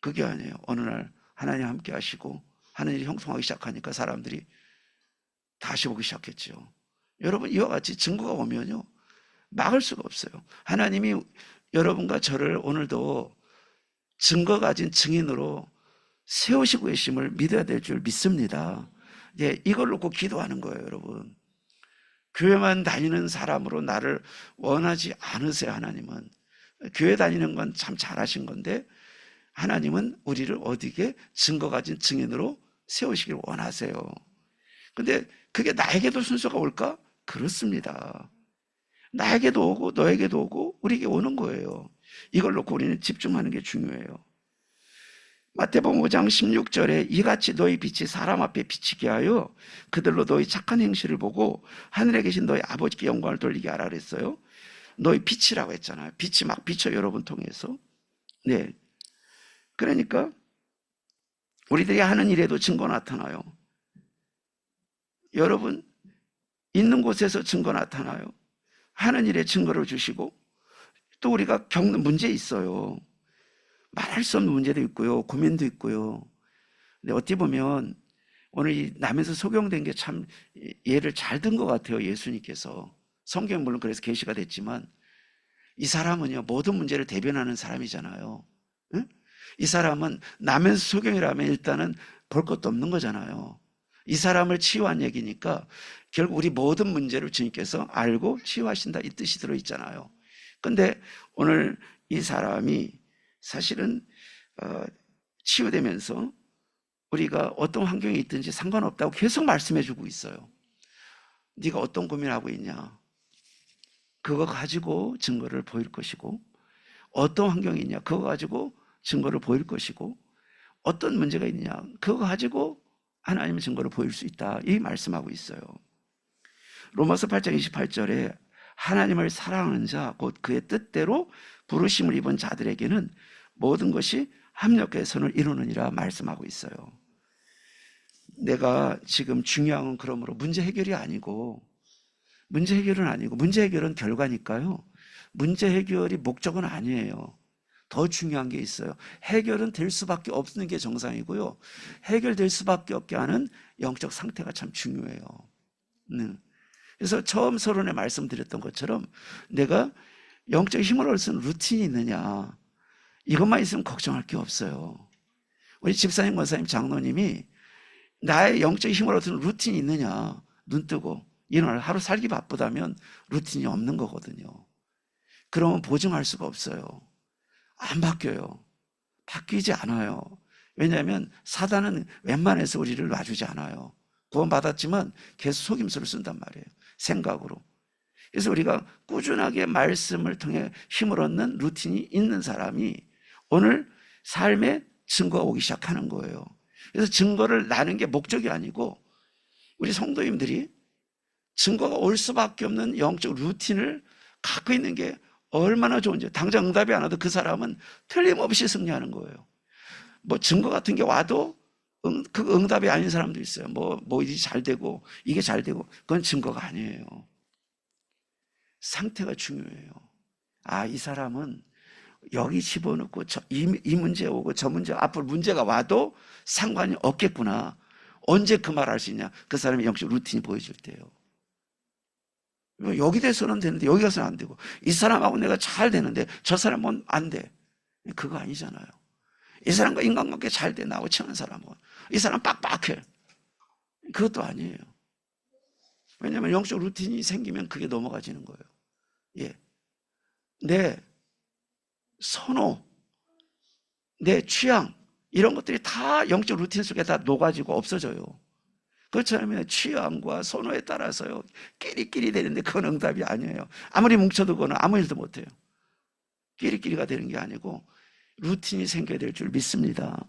그게 아니에요. 어느 날 하나님 함께 하시고 하는 일이 형통하기 시작하니까 사람들이 다시 보기 시작했죠. 여러분 이와 같이 증거가 오면요 막을 수가 없어요. 하나님이 여러분과 저를 오늘도 증거 가진 증인으로 세우시고 계심을 믿어야 될 줄 믿습니다. 예, 이걸 놓고 기도하는 거예요, 여러분. 교회만 다니는 사람으로 나를 원하지 않으세요, 하나님은. 교회 다니는 건 참 잘하신 건데 하나님은 우리를 어디게 증거 가진 증인으로 세우시길 원하세요. 근데 그게 나에게도 순서가 올까? 그렇습니다. 나에게도 오고 너에게도 오고 우리에게 오는 거예요. 이걸 놓고 우리는 집중하는 게 중요해요. 마태복음 5장 16절에 이같이 너희 빛이 사람 앞에 비치게 하여 그들로 너희 착한 행실을 보고 하늘에 계신 너희 아버지께 영광을 돌리게 하라 그랬어요. 너희 빛이라고 했잖아요. 빛이 막 비쳐 여러분 통해서. 네. 그러니까 우리들이 하는 일에도 증거 나타나요. 여러분 있는 곳에서 증거 나타나요. 하는 일에 증거를 주시고 또 우리가 겪는 문제 있어요. 말할 수 없는 문제도 있고요. 고민도 있고요. 근데 어찌 보면 오늘 이 남에서 소경된 게 참 예를 잘 든 것 같아요. 예수님께서. 성경 물론 그래서 계시가 됐지만 이 사람은요 모든 문제를 대변하는 사람이잖아요. 응? 이 사람은 남에서 소경이라면 일단은 볼 것도 없는 거잖아요. 이 사람을 치유한 얘기니까 결국 우리 모든 문제를 주님께서 알고 치유하신다 이 뜻이 들어있잖아요. 근데 오늘 이 사람이 사실은 치유되면서 우리가 어떤 환경에 있든지 상관없다고 계속 말씀해 주고 있어요. 네가 어떤 고민하고 있냐, 그거 가지고 증거를 보일 것이고, 어떤 환경이 있냐, 그거 가지고 증거를 보일 것이고, 어떤 문제가 있냐, 그거 가지고 하나님의 증거를 보일 수 있다, 이 말씀하고 있어요. 로마서 8장 28절에 하나님을 사랑하는 자, 곧 그의 뜻대로 부르심을 입은 자들에게는 모든 것이 합력해 선을 이루느니라 말씀하고 있어요. 내가 지금 중요한 건 그러므로 문제 해결은 아니고, 문제 해결은 결과니까요. 문제 해결이 목적은 아니에요. 더 중요한 게 있어요. 해결은 될 수밖에 없는 게 정상이고요. 해결될 수밖에 없게 하는 영적 상태가 참 중요해요. 그래서 처음 서론에 말씀드렸던 것처럼 내가 영적 힘을 얻을 수 있는 루틴이 있느냐, 이것만 있으면 걱정할 게 없어요. 우리 집사님, 권사님, 장로님이 나의 영적 힘을 얻을 수 있는 루틴이 있느냐, 눈 뜨고 일어날 하루 살기 바쁘다면 루틴이 없는 거거든요. 그러면 보증할 수가 없어요. 안 바뀌어요. 바뀌지 않아요. 왜냐하면 사단은 웬만해서 우리를 놔주지 않아요. 구원받았지만 계속 속임수를 쓴단 말이에요. 생각으로. 그래서 우리가 꾸준하게 말씀을 통해 힘을 얻는 루틴이 있는 사람이 오늘 삶에 증거가 오기 시작하는 거예요. 그래서 증거를 나는 게 목적이 아니고, 우리 성도님들이 증거가 올 수밖에 없는 영적 루틴을 갖고 있는 게 얼마나 좋은지. 당장 응답이 안 와도 그 사람은 틀림없이 승리하는 거예요. 뭐 증거 같은 게 와도 그 응답이 아닌 사람도 있어요. 뭐 이게 잘 되고 이게 잘 되고, 그건 증거가 아니에요. 상태가 중요해요. 아, 이 사람은 여기 집어넣고 이 문제 오고 저 문제, 앞으로 문제가 와도 상관이 없겠구나. 언제 그 말 할 수 있냐? 그 사람의 영적 루틴이 보여줄 때요. 여기 돼서는 되는데 여기 가서는 안 되고, 이 사람하고 내가 잘 되는데 저 사람은 안 돼. 그거 아니잖아요. 이 사람과 인간관계 잘 돼, 나하고 친한 사람은. 이 사람 빡빡해. 그것도 아니에요. 왜냐하면 영적 루틴이 생기면 그게 넘어가지는 거예요. 예. 내 선호, 내 취향, 이런 것들이 다 영적 루틴 속에 다 녹아지고 없어져요. 그렇잖아요. 취향과 선호에 따라서요, 끼리끼리 되는데 그건 응답이 아니에요. 아무리 뭉쳐도 그거는 아무 일도 못해요. 끼리끼리가 되는 게 아니고 루틴이 생겨야 될 줄 믿습니다.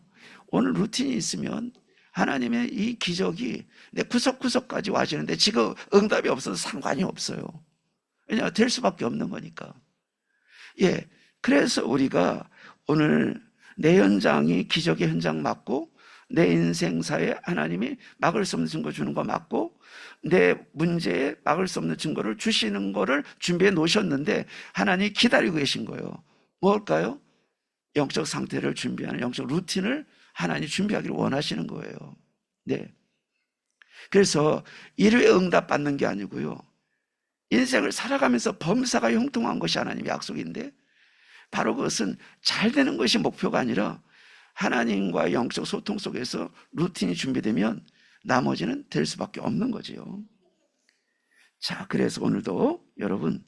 오늘 루틴이 있으면 하나님의 이 기적이 내 구석구석까지 와지는데 지금 응답이 없어서 상관이 없어요. 왜냐하면 될 수밖에 없는 거니까. 예, 그래서 우리가 오늘 내 현장이 기적의 현장 맞고, 내 인생사에 하나님이 막을 수 없는 증거 주는 거 맞고, 내 문제에 막을 수 없는 증거를 주시는 거를 준비해 놓으셨는데 하나님이 기다리고 계신 거예요. 뭘까요? 영적 상태를 준비하는 영적 루틴을 하나님이 준비하기를 원하시는 거예요. 네. 그래서 일회 응답 받는 게 아니고요, 인생을 살아가면서 범사가 형통한 것이 하나님의 약속인데, 바로 그것은 잘 되는 것이 목표가 아니라 하나님과의 영적 소통 속에서 루틴이 준비되면 나머지는 될 수밖에 없는 거지요. 자, 그래서 오늘도 여러분,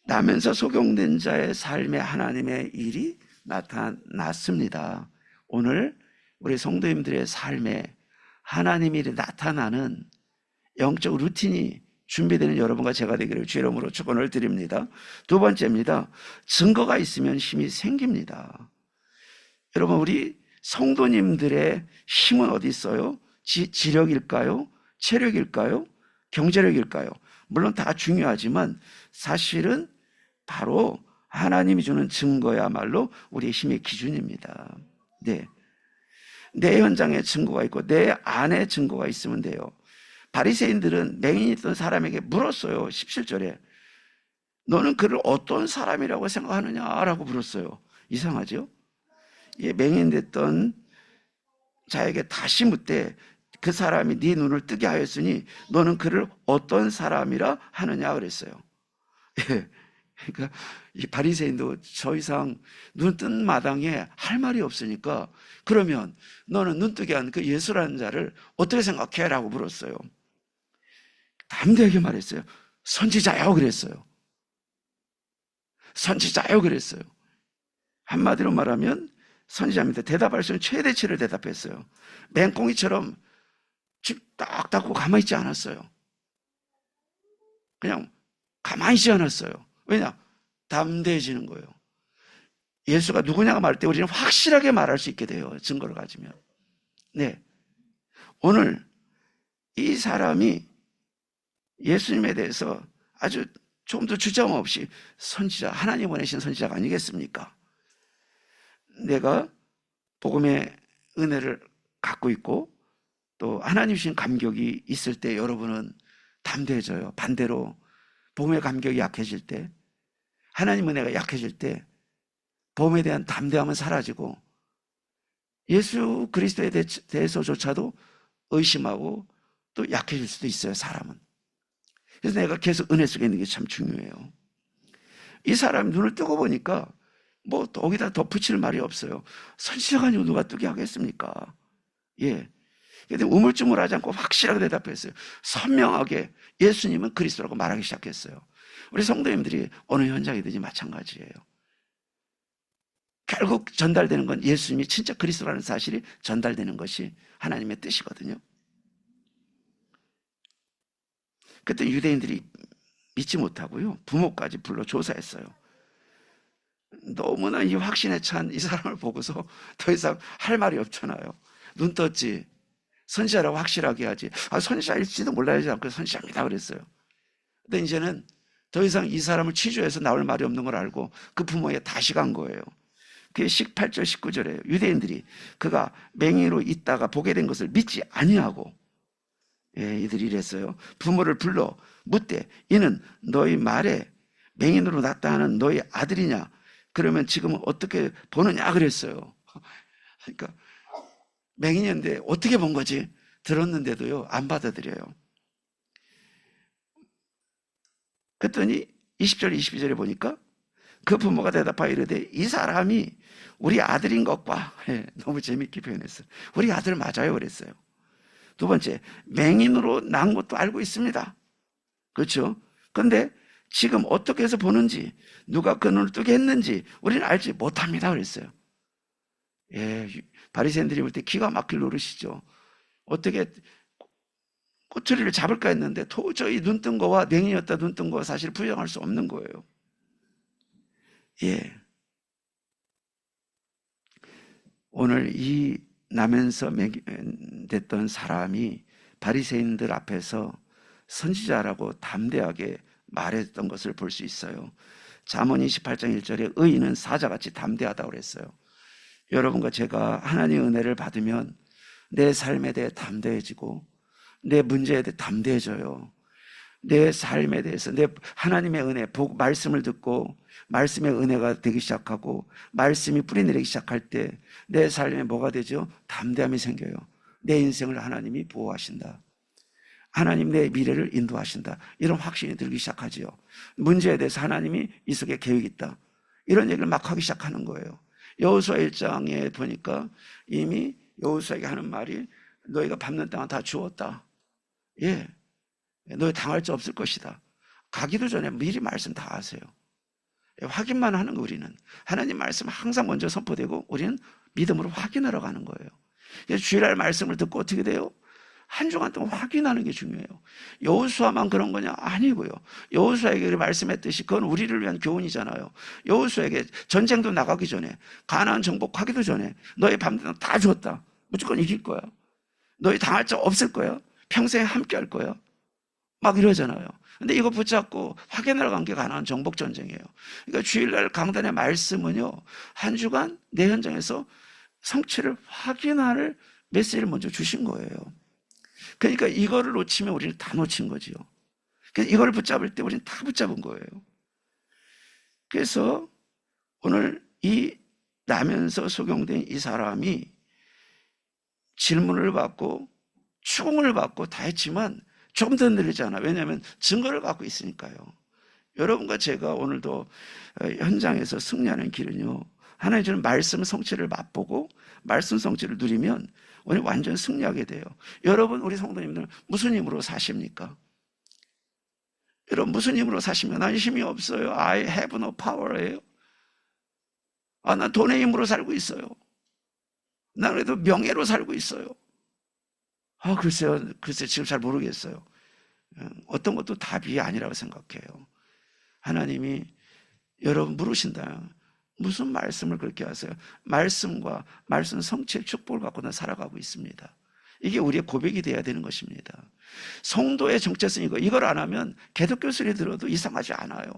나면서 속용된 자의 삶에 하나님의 일이 나타났습니다. 오늘 우리 성도님들의 삶에 하나님의 일이 나타나는 영적 루틴이 준비되는 여러분과 제가 되기를 주의 이름으로 축원을 드립니다. 두 번째입니다. 증거가 있으면 힘이 생깁니다. 여러분, 우리 성도님들의 힘은 어디 있어요? 지력일까요? 체력일까요? 경제력일까요? 물론 다 중요하지만 사실은 바로 하나님이 주는 증거야말로 우리의 힘의 기준입니다. 네. 내 현장에 증거가 있고 내 안에 증거가 있으면 돼요. 바리새인들은 맹인이 있던 사람에게 물었어요. 17절에 너는 그를 어떤 사람이라고 생각하느냐라고 물었어요. 이상하죠? 예, 맹인 됐던 자에게 다시 묻되 그 사람이 네 눈을 뜨게 하였으니 너는 그를 어떤 사람이라 하느냐 그랬어요. 예, 그러니까 이 바리새인도 더 이상 눈 뜬 마당에 할 말이 없으니까 그러면 너는 눈 뜨게 한 그 예수라는 자를 어떻게 생각해? 라고 물었어요. 담대하게 말했어요. 선지자요 그랬어요. 선지자요 그랬어요. 한마디로 말하면 선지자입니다. 대답할 수 있는 최대치를 대답했어요. 맹꽁이처럼 딱 닫고 가만히 있지 않았어요. 그냥 가만히 있지 않았어요. 왜냐? 담대해지는 거예요. 예수가 누구냐가 말할 때 우리는 확실하게 말할 수 있게 돼요. 증거를 가지면. 네. 오늘 이 사람이 예수님에 대해서 아주 좀 더 주저함 없이 선지자, 하나님 보내신 선지자가 아니겠습니까? 내가 복음의 은혜를 갖고 있고 또 하나님 주신 감격이 있을 때 여러분은 담대해져요. 반대로 복음의 감격이 약해질 때, 하나님 은혜가 약해질 때 복음에 대한 담대함은 사라지고 예수 그리스도에 대해서조차도 의심하고 또 약해질 수도 있어요, 사람은. 그래서 내가 계속 은혜 속에 있는 게 참 중요해요. 이 사람이 눈을 뜨고 보니까 뭐 거기다 덧붙일 말이 없어요. 선지자가 아니고 누가 뜨게 하겠습니까? 예. 근데 우물쭈물하지 않고 확실하게 대답했어요. 선명하게 예수님은 그리스도라고 말하기 시작했어요. 우리 성도님들이 어느 현장이든지 마찬가지예요. 결국 전달되는 건 예수님이 진짜 그리스도라는 사실이 전달되는 것이 하나님의 뜻이거든요. 그때 유대인들이 믿지 못하고요, 부모까지 불러 조사했어요. 너무나 이 확신에 찬 이 사람을 보고서 더 이상 할 말이 없잖아요. 눈 떴지. 선지자라고 확실하게 하지. 선지자일지도 몰라야지 않고 선지자입니다 그랬어요. 근데 이제는 더 이상 이 사람을 취조해서 나올 말이 없는 걸 알고 그 부모에게 다시 간 거예요. 그게 18절 19절이에요. 유대인들이 그가 맹인으로 있다가 보게 된 것을 믿지 아니하고, 예, 이들이 이랬어요. 부모를 불러 묻되 이는 너희 말에 맹인으로 났다 하는 너희 아들이냐? 그러면 지금은 어떻게 보느냐 그랬어요. 그러니까 맹인인데 어떻게 본 거지? 들었는데도요, 안 받아들여요. 그랬더니 20절 22절에 보니까 그 부모가 대답하여 이르되 이 사람이 우리 아들인 것과, 예, 너무 재밌게 표현했어요. 우리 아들 맞아요 그랬어요. 두 번째, 맹인으로 난 것도 알고 있습니다. 그렇죠? 그런데 지금 어떻게 해서 보는지, 누가 그 눈을 뜨게 했는지 우리는 알지 못합니다 그랬어요. 예, 바리새인들이 볼 때 기가 막힐 노릇이죠. 어떻게 꼬투리를 잡을까 했는데 도저히 눈 뜬 거와 맹인이었다 눈 뜬 거와 사실 부정할 수 없는 거예요. 예. 오늘 이 나면서 됐던 사람이 바리새인들 앞에서 선지자라고 담대하게 말했던 것을 볼 수 있어요. 잠언 28장 1절에 의인은 사자같이 담대하다고 그랬어요. 여러분과 제가 하나님의 은혜를 받으면 내 삶에 대해 담대해지고 내 문제에 대해 담대해져요. 내 삶에 대해서 내 하나님의 은혜, 말씀을 듣고 말씀의 은혜가 되기 시작하고 말씀이 뿌리내리기 시작할 때 내 삶에 뭐가 되죠? 담대함이 생겨요. 내 인생을 하나님이 보호하신다. 하나님 내 미래를 인도하신다. 이런 확신이 들기 시작하지요. 문제에 대해서 하나님이 이 속에 계획이 있다. 이런 얘기를 막 하기 시작하는 거예요. 여호수아 1장에 보니까 이미 여호수아에게 하는 말이 너희가 밟는 땅은 다 주었다. 예, 너희 당할 자 없을 것이다. 가기도 전에 미리 말씀 다 하세요. 예, 확인만 하는 거. 우리는 하나님 말씀 항상 먼저 선포되고 우리는 믿음으로 확인하러 가는 거예요. 그래서 주일날 말씀을 듣고 어떻게 돼요? 한 주간 동안 확인하는 게 중요해요. 여호수아만 그런 거냐? 아니고요. 여호수아에게 말씀했듯이 그건 우리를 위한 교훈이잖아요. 여호수아에게 전쟁도 나가기 전에, 가나안 정복하기도 전에 너희 밤새는 다 줬다. 무조건 이길 거야. 너희 당할 자 없을 거야. 평생 함께 할 거야. 막 이러잖아요. 근데 이거 붙잡고 확인하러 간 게 가나안 정복 전쟁이에요. 그러니까 주일날 강단의 말씀은요, 한 주간 내 현장에서 성취를 확인할 메시지를 먼저 주신 거예요. 그러니까 이거를 놓치면 우리는 다 놓친 거지요. 그래서 이걸 붙잡을 때 우리는 다 붙잡은 거예요. 그래서 오늘 이 나면서 소경된 이 사람이 질문을 받고 추궁을 받고 다 했지만 조금 더 늘리잖아. 왜냐하면 증거를 갖고 있으니까요. 여러분과 제가 오늘도 현장에서 승리하는 길은요, 하나님 주는 말씀 성취를 맛보고 말씀 성취를 누리면 우리 완전 승리하게 돼요. 여러분, 우리 성도님들 무슨 힘으로 사십니까? 여러분 무슨 힘으로 사시면 난 힘이 없어요. I have no power예요. 난 돈의 힘으로 살고 있어요. 나는 그래도 명예로 살고 있어요. 글쎄요. 지금 잘 모르겠어요. 어떤 것도 답이 아니라고 생각해요. 하나님이 여러분 물으신다. 무슨 말씀을 그렇게 하세요? 말씀과 말씀 성취의 축복을 갖고 나 살아가고 있습니다. 이게 우리의 고백이 돼야 되는 것입니다. 성도의 정체성이고, 이걸 안 하면 기독교 소리 들어도 이상하지 않아요.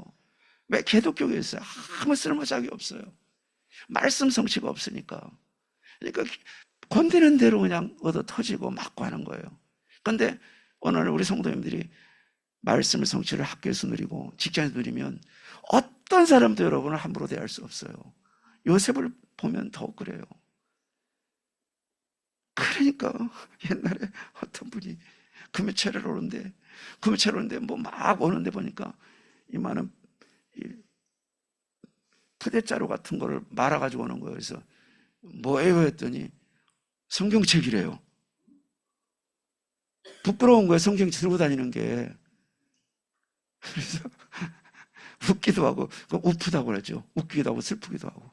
왜? 기독교에 있어요. 아무 쓸모작이 없어요. 말씀 성취가 없으니까. 그러니까 건드는 대로 그냥 얻어 터지고 맞고 하는 거예요. 그런데 오늘 우리 성도님들이 말씀을 성취를 학교에서 누리고 직장에서 누리면 어떤 사람도 여러분을 함부로 대할 수 없어요. 요셉을 보면 더욱 그래요. 그러니까 옛날에 어떤 분이 금요채를 오는데 뭐 막 오는데 보니까 이만한 푸대자루 같은 거를 말아가지고 오는 거예요. 그래서 뭐예요? 했더니 성경책이래요. 부끄러운 거예요. 성경 들고 다니는 게. 그래서 웃기도 하고 우프다고 그러죠. 웃기기도 하고 슬프기도 하고.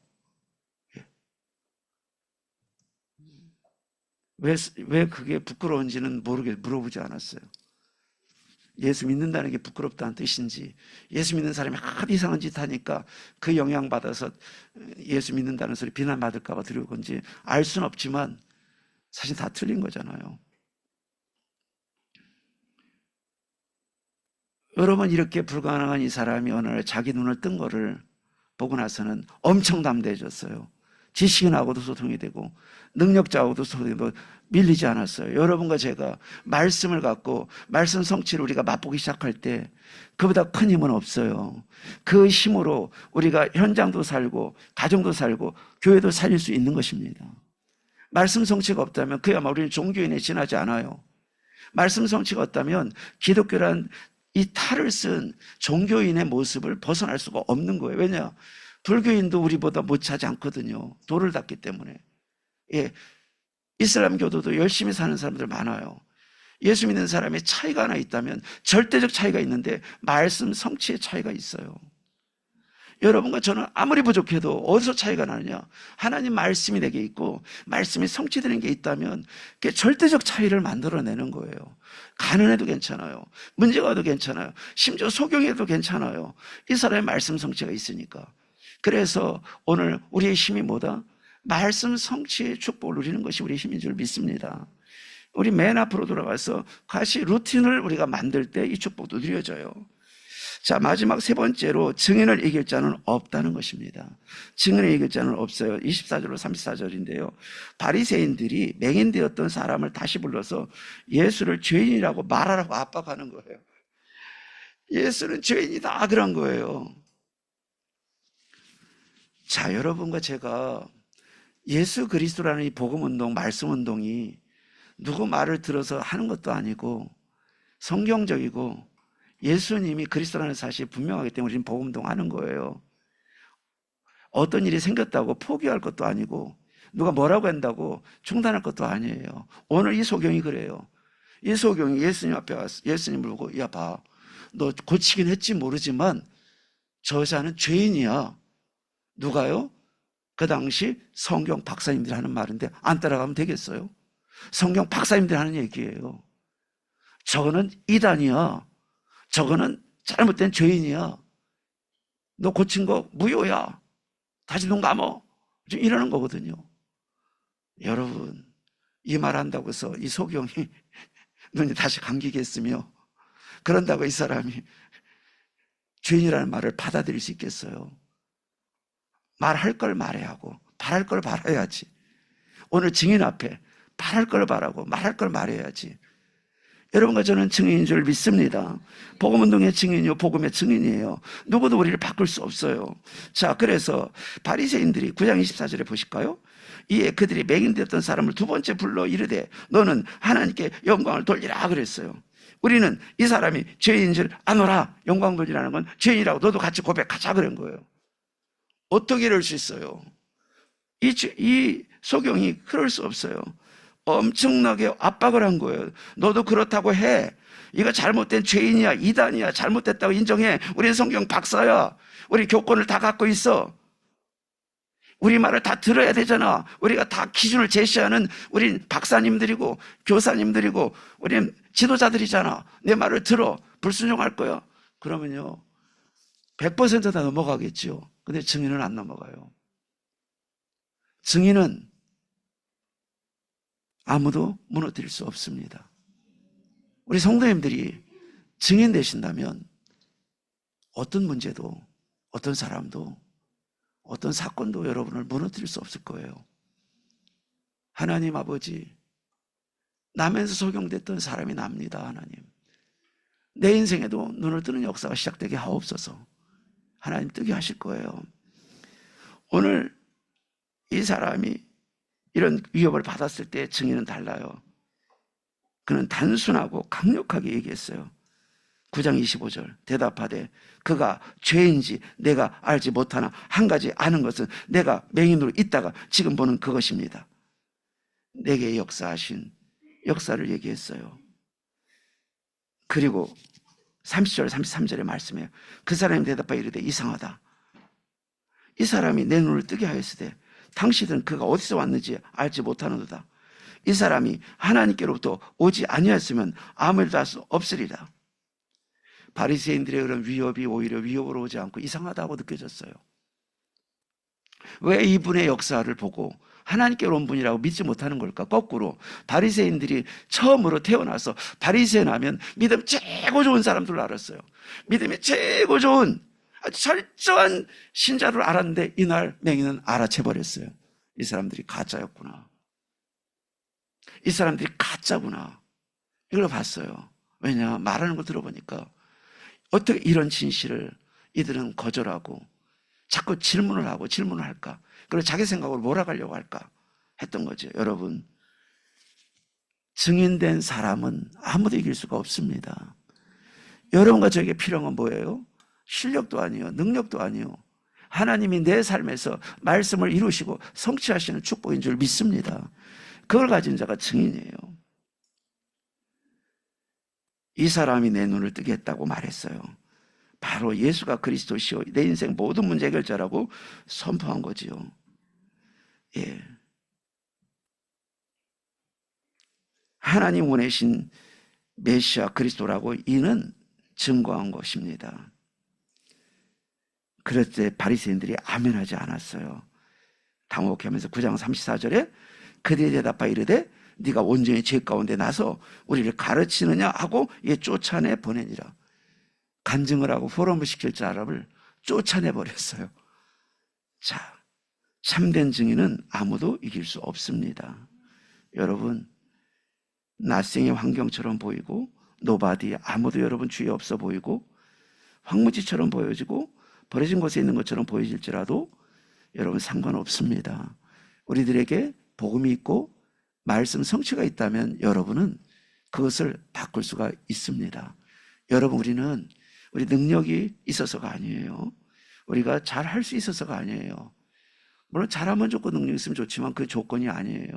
왜 그게 부끄러운지는 물어보지 않았어요. 예수 믿는다는 게 부끄럽다는 뜻인지, 예수 믿는 사람이 하도 이상한 짓 하니까 그 영향받아서 예수 믿는다는 소리 비난받을까 봐 두려운 건지 알 수는 없지만 사실 다 틀린 거잖아요. 여러분, 이렇게 불가능한 이 사람이 어느 날 자기 눈을 뜬 거를 보고 나서는 엄청 담대해졌어요. 지식인하고도 소통이 되고 능력자하고도 소통이 되고 밀리지 않았어요. 여러분과 제가 말씀을 갖고 말씀 성취를 우리가 맛보기 시작할 때 그보다 큰 힘은 없어요. 그 힘으로 우리가 현장도 살고 가정도 살고 교회도 살릴 수 있는 것입니다. 말씀 성취가 없다면 그야말로 우리는 종교인에 지나지 않아요. 말씀 성취가 없다면 기독교란 이 탈을 쓴 종교인의 모습을 벗어날 수가 없는 거예요. 왜냐? 불교인도 우리보다 못하지 않거든요. 도를 닦기 때문에. 예, 이슬람교도도 열심히 사는 사람들 많아요. 예수 믿는 사람의 차이가 하나 있다면 절대적 차이가 있는데 말씀 성취의 차이가 있어요. 여러분과 저는 아무리 부족해도 어디서 차이가 나느냐? 하나님 말씀이 내게 있고 말씀이 성취되는 게 있다면 그게 절대적 차이를 만들어내는 거예요. 가난해도 괜찮아요. 문제가 와도 괜찮아요. 심지어 소경해도 괜찮아요. 이 사람의 말씀 성취가 있으니까. 그래서 오늘 우리의 힘이 뭐다? 말씀 성취의 축복을 누리는 것이 우리의 힘인 줄 믿습니다. 우리 맨 앞으로 돌아가서 다시 루틴을 우리가 만들 때 이 축복도 누려져요. 자, 마지막 세 번째로 증인을 이길 자는 없다는 것입니다. 증인을 이길 자는 없어요. 24절로 34절인데요. 바리새인들이 맹인되었던 사람을 다시 불러서 예수를 죄인이라고 말하라고 압박하는 거예요. 예수는 죄인이다 그런 거예요. 자, 여러분과 제가 예수 그리스도라는 이 복음운동, 말씀운동이 누구 말을 들어서 하는 것도 아니고 성경적이고 예수님이 그리스도라는 사실이 분명하기 때문에 우리는 복음운동 하는 거예요. 어떤 일이 생겼다고 포기할 것도 아니고 누가 뭐라고 한다고 중단할 것도 아니에요. 오늘 이 소경이 그래요. 이 소경이 예수님 앞에 와서 예수님을 보고 야 봐, 너 고치긴 했지 모르지만 저 여자는 죄인이야. 누가요? 그 당시 성경 박사님들이 하는 말인데 안 따라가면 되겠어요? 성경 박사님들이 하는 얘기예요. 저거는 이단이야. 저거는 잘못된 죄인이야. 너 고친 거 무효야. 다시 눈 감어. 좀 이러는 거거든요. 여러분, 이 말 한다고 해서 이 소경이 눈이 다시 감기겠으며 그런다고 이 사람이 죄인이라는 말을 받아들일 수 있겠어요? 말할 걸 말해야 하고 바랄 걸 바라야지. 오늘 증인 앞에 바랄 걸 바라고 말할 걸 말해야지. 여러분과 저는 증인인 줄 믿습니다. 복음운동의 증인이요 복음의 증인이에요. 누구도 우리를 바꿀 수 없어요. 자, 그래서 바리새인들이 9장 24절에 보실까요? 이에 그들이 맹인되었던 사람을 두 번째 불러 이르되 너는 하나님께 영광을 돌리라 그랬어요. 우리는 이 사람이 죄인인 줄 아노라. 영광 돌리라는 건 죄인이라고 너도 같이 고백하자 그런 거예요. 어떻게 이럴 수 있어요? 이 소경이 그럴 수 없어요. 엄청나게 압박을 한 거예요. 너도 그렇다고 해. 이거 잘못된 죄인이야. 이단이야. 잘못됐다고 인정해. 우리는 성경 박사야. 우리 교권을 다 갖고 있어. 우리 말을 다 들어야 되잖아. 우리가 다 기준을 제시하는 우린 박사님들이고 교사님들이고 우린 지도자들이잖아. 내 말을 들어. 불순종할 거야. 그러면요 100%다 넘어가겠지요. 근데 증인은 안 넘어가요. 증인은 아무도 무너뜨릴 수 없습니다. 우리 성도님들이 증인 되신다면 어떤 문제도 어떤 사람도 어떤 사건도 여러분을 무너뜨릴 수 없을 거예요. 하나님 아버지, 나면서 적용됐던 사람이 납니다. 하나님, 내 인생에도 눈을 뜨는 역사가 시작되게 하옵소서. 하나님 뜨게 하실 거예요. 오늘 이 사람이 이런 위협을 받았을 때 증인은 달라요. 그는 단순하고 강력하게 얘기했어요. 9장 25절 대답하되 그가 죄인지 내가 알지 못하나 한 가지 아는 것은 내가 맹인으로 있다가 지금 보는 그것입니다. 내게 역사하신 역사를 얘기했어요. 그리고 30절 33절의 말씀이에요. 그 사람이 대답하여 이르되 이상하다. 이 사람이 내 눈을 뜨게 하였으되 당신은 그가 어디서 왔는지 알지 못하는도다. 이 사람이 하나님께로부터 오지 아니었으면 아무 일도 할 수 없으리라. 바리새인들의 그런 위협이 오히려 위협으로 오지 않고 이상하다고 느껴졌어요. 왜 이분의 역사를 보고 하나님께로 온 분이라고 믿지 못하는 걸까? 거꾸로 바리새인들이 처음으로 태어나서 바리새인 하면 믿음 최고 좋은 사람들로 알았어요. 믿음이 최고 좋은 아주 철저한 신자를 알았는데 이날 맹인은 알아채버렸어요. 이 사람들이 가짜였구나. 이 사람들이 가짜구나. 이걸 봤어요. 왜냐? 말하는 거 들어보니까 어떻게 이런 진실을 이들은 거절하고 자꾸 질문을 하고 질문을 할까? 그리고 자기 생각으로 몰아가려고 할까? 했던 거죠. 여러분, 증인된 사람은 아무도 이길 수가 없습니다. 여러분과 저에게 필요한 건 뭐예요? 실력도 아니요, 능력도 아니요. 하나님이 내 삶에서 말씀을 이루시고 성취하시는 축복인 줄 믿습니다. 그걸 가진 자가 증인이에요. 이 사람이 내 눈을 뜨게 했다고 말했어요. 바로 예수가 그리스도시요 내 인생 모든 문제 해결자라고 선포한 거지요. 예. 하나님 보내신 메시아 그리스도라고 이는 증거한 것입니다. 그럴 때 바리새인들이 아멘하지 않았어요. 당혹하면서 9장 34절에 그들이 대답하여 이르되 네가 온전히 죄 가운데 나서 우리를 가르치느냐 하고 얘 쫓아내 보내니라. 간증을 하고 포럼을 시킬 사람을 쫓아내 버렸어요. 자, 참된 증인은 아무도 이길 수 없습니다. 여러분, 낯생의 환경처럼 보이고 노바디 아무도 여러분 주위에 없어 보이고 황무지처럼 보여지고 버려진 곳에 있는 것처럼 보여질지라도 여러분 상관없습니다. 우리들에게 복음이 있고 말씀 성취가 있다면 여러분은 그것을 바꿀 수가 있습니다. 여러분, 우리는 우리 능력이 있어서가 아니에요. 우리가 잘할 수 있어서가 아니에요. 물론 잘하면 좋고 능력이 있으면 좋지만 그 조건이 아니에요.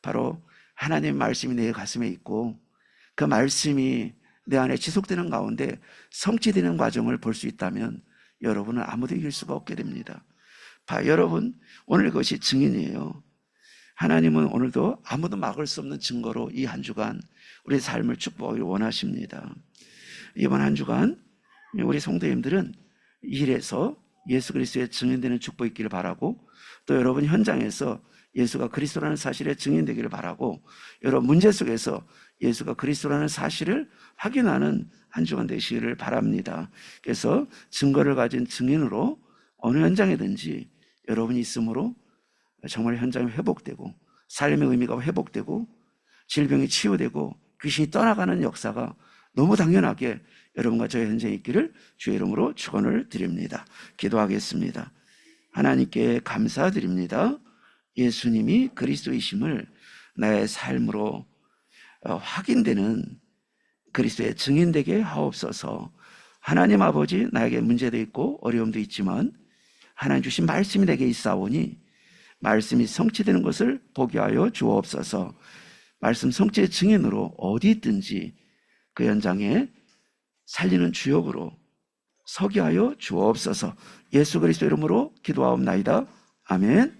바로 하나님의 말씀이 내 가슴에 있고 그 말씀이 내 안에 지속되는 가운데 성취되는 과정을 볼 수 있다면 여러분은 아무도 이길 수가 없게 됩니다. 여러분, 오늘 그것이 증인이에요. 하나님은 오늘도 아무도 막을 수 없는 증거로 이 한 주간 우리 삶을 축복하기를 원하십니다. 이번 한 주간 우리 성도님들은 일에서 예수 그리스도의 증인되는 축복이 있기를 바라고, 또 여러분 현장에서 예수가 그리스도라는 사실에 증인되기를 바라고, 여러분 문제 속에서 예수가 그리스도라는 사실을 확인하는 한 주간 되시기를 바랍니다. 그래서 증거를 가진 증인으로 어느 현장이든지 여러분이 있으므로 정말 현장이 회복되고 삶의 의미가 회복되고 질병이 치유되고 귀신이 떠나가는 역사가 너무 당연하게 여러분과 저의 현장에 있기를 주의 이름으로 축원을 드립니다. 기도하겠습니다. 하나님께 감사드립니다. 예수님이 그리스도이심을 나의 삶으로 확인되는 그리스도의 증인되게 하옵소서. 하나님 아버지, 나에게 문제도 있고 어려움도 있지만 하나님 주신 말씀이 내게 있사오니 말씀이 성취되는 것을 보게 하여 주옵소서. 말씀 성취의 증인으로 어디 있든지 그 현장에 살리는 주역으로 서게 하여 주옵소서. 예수 그리스도 이름으로 기도하옵나이다. 아멘.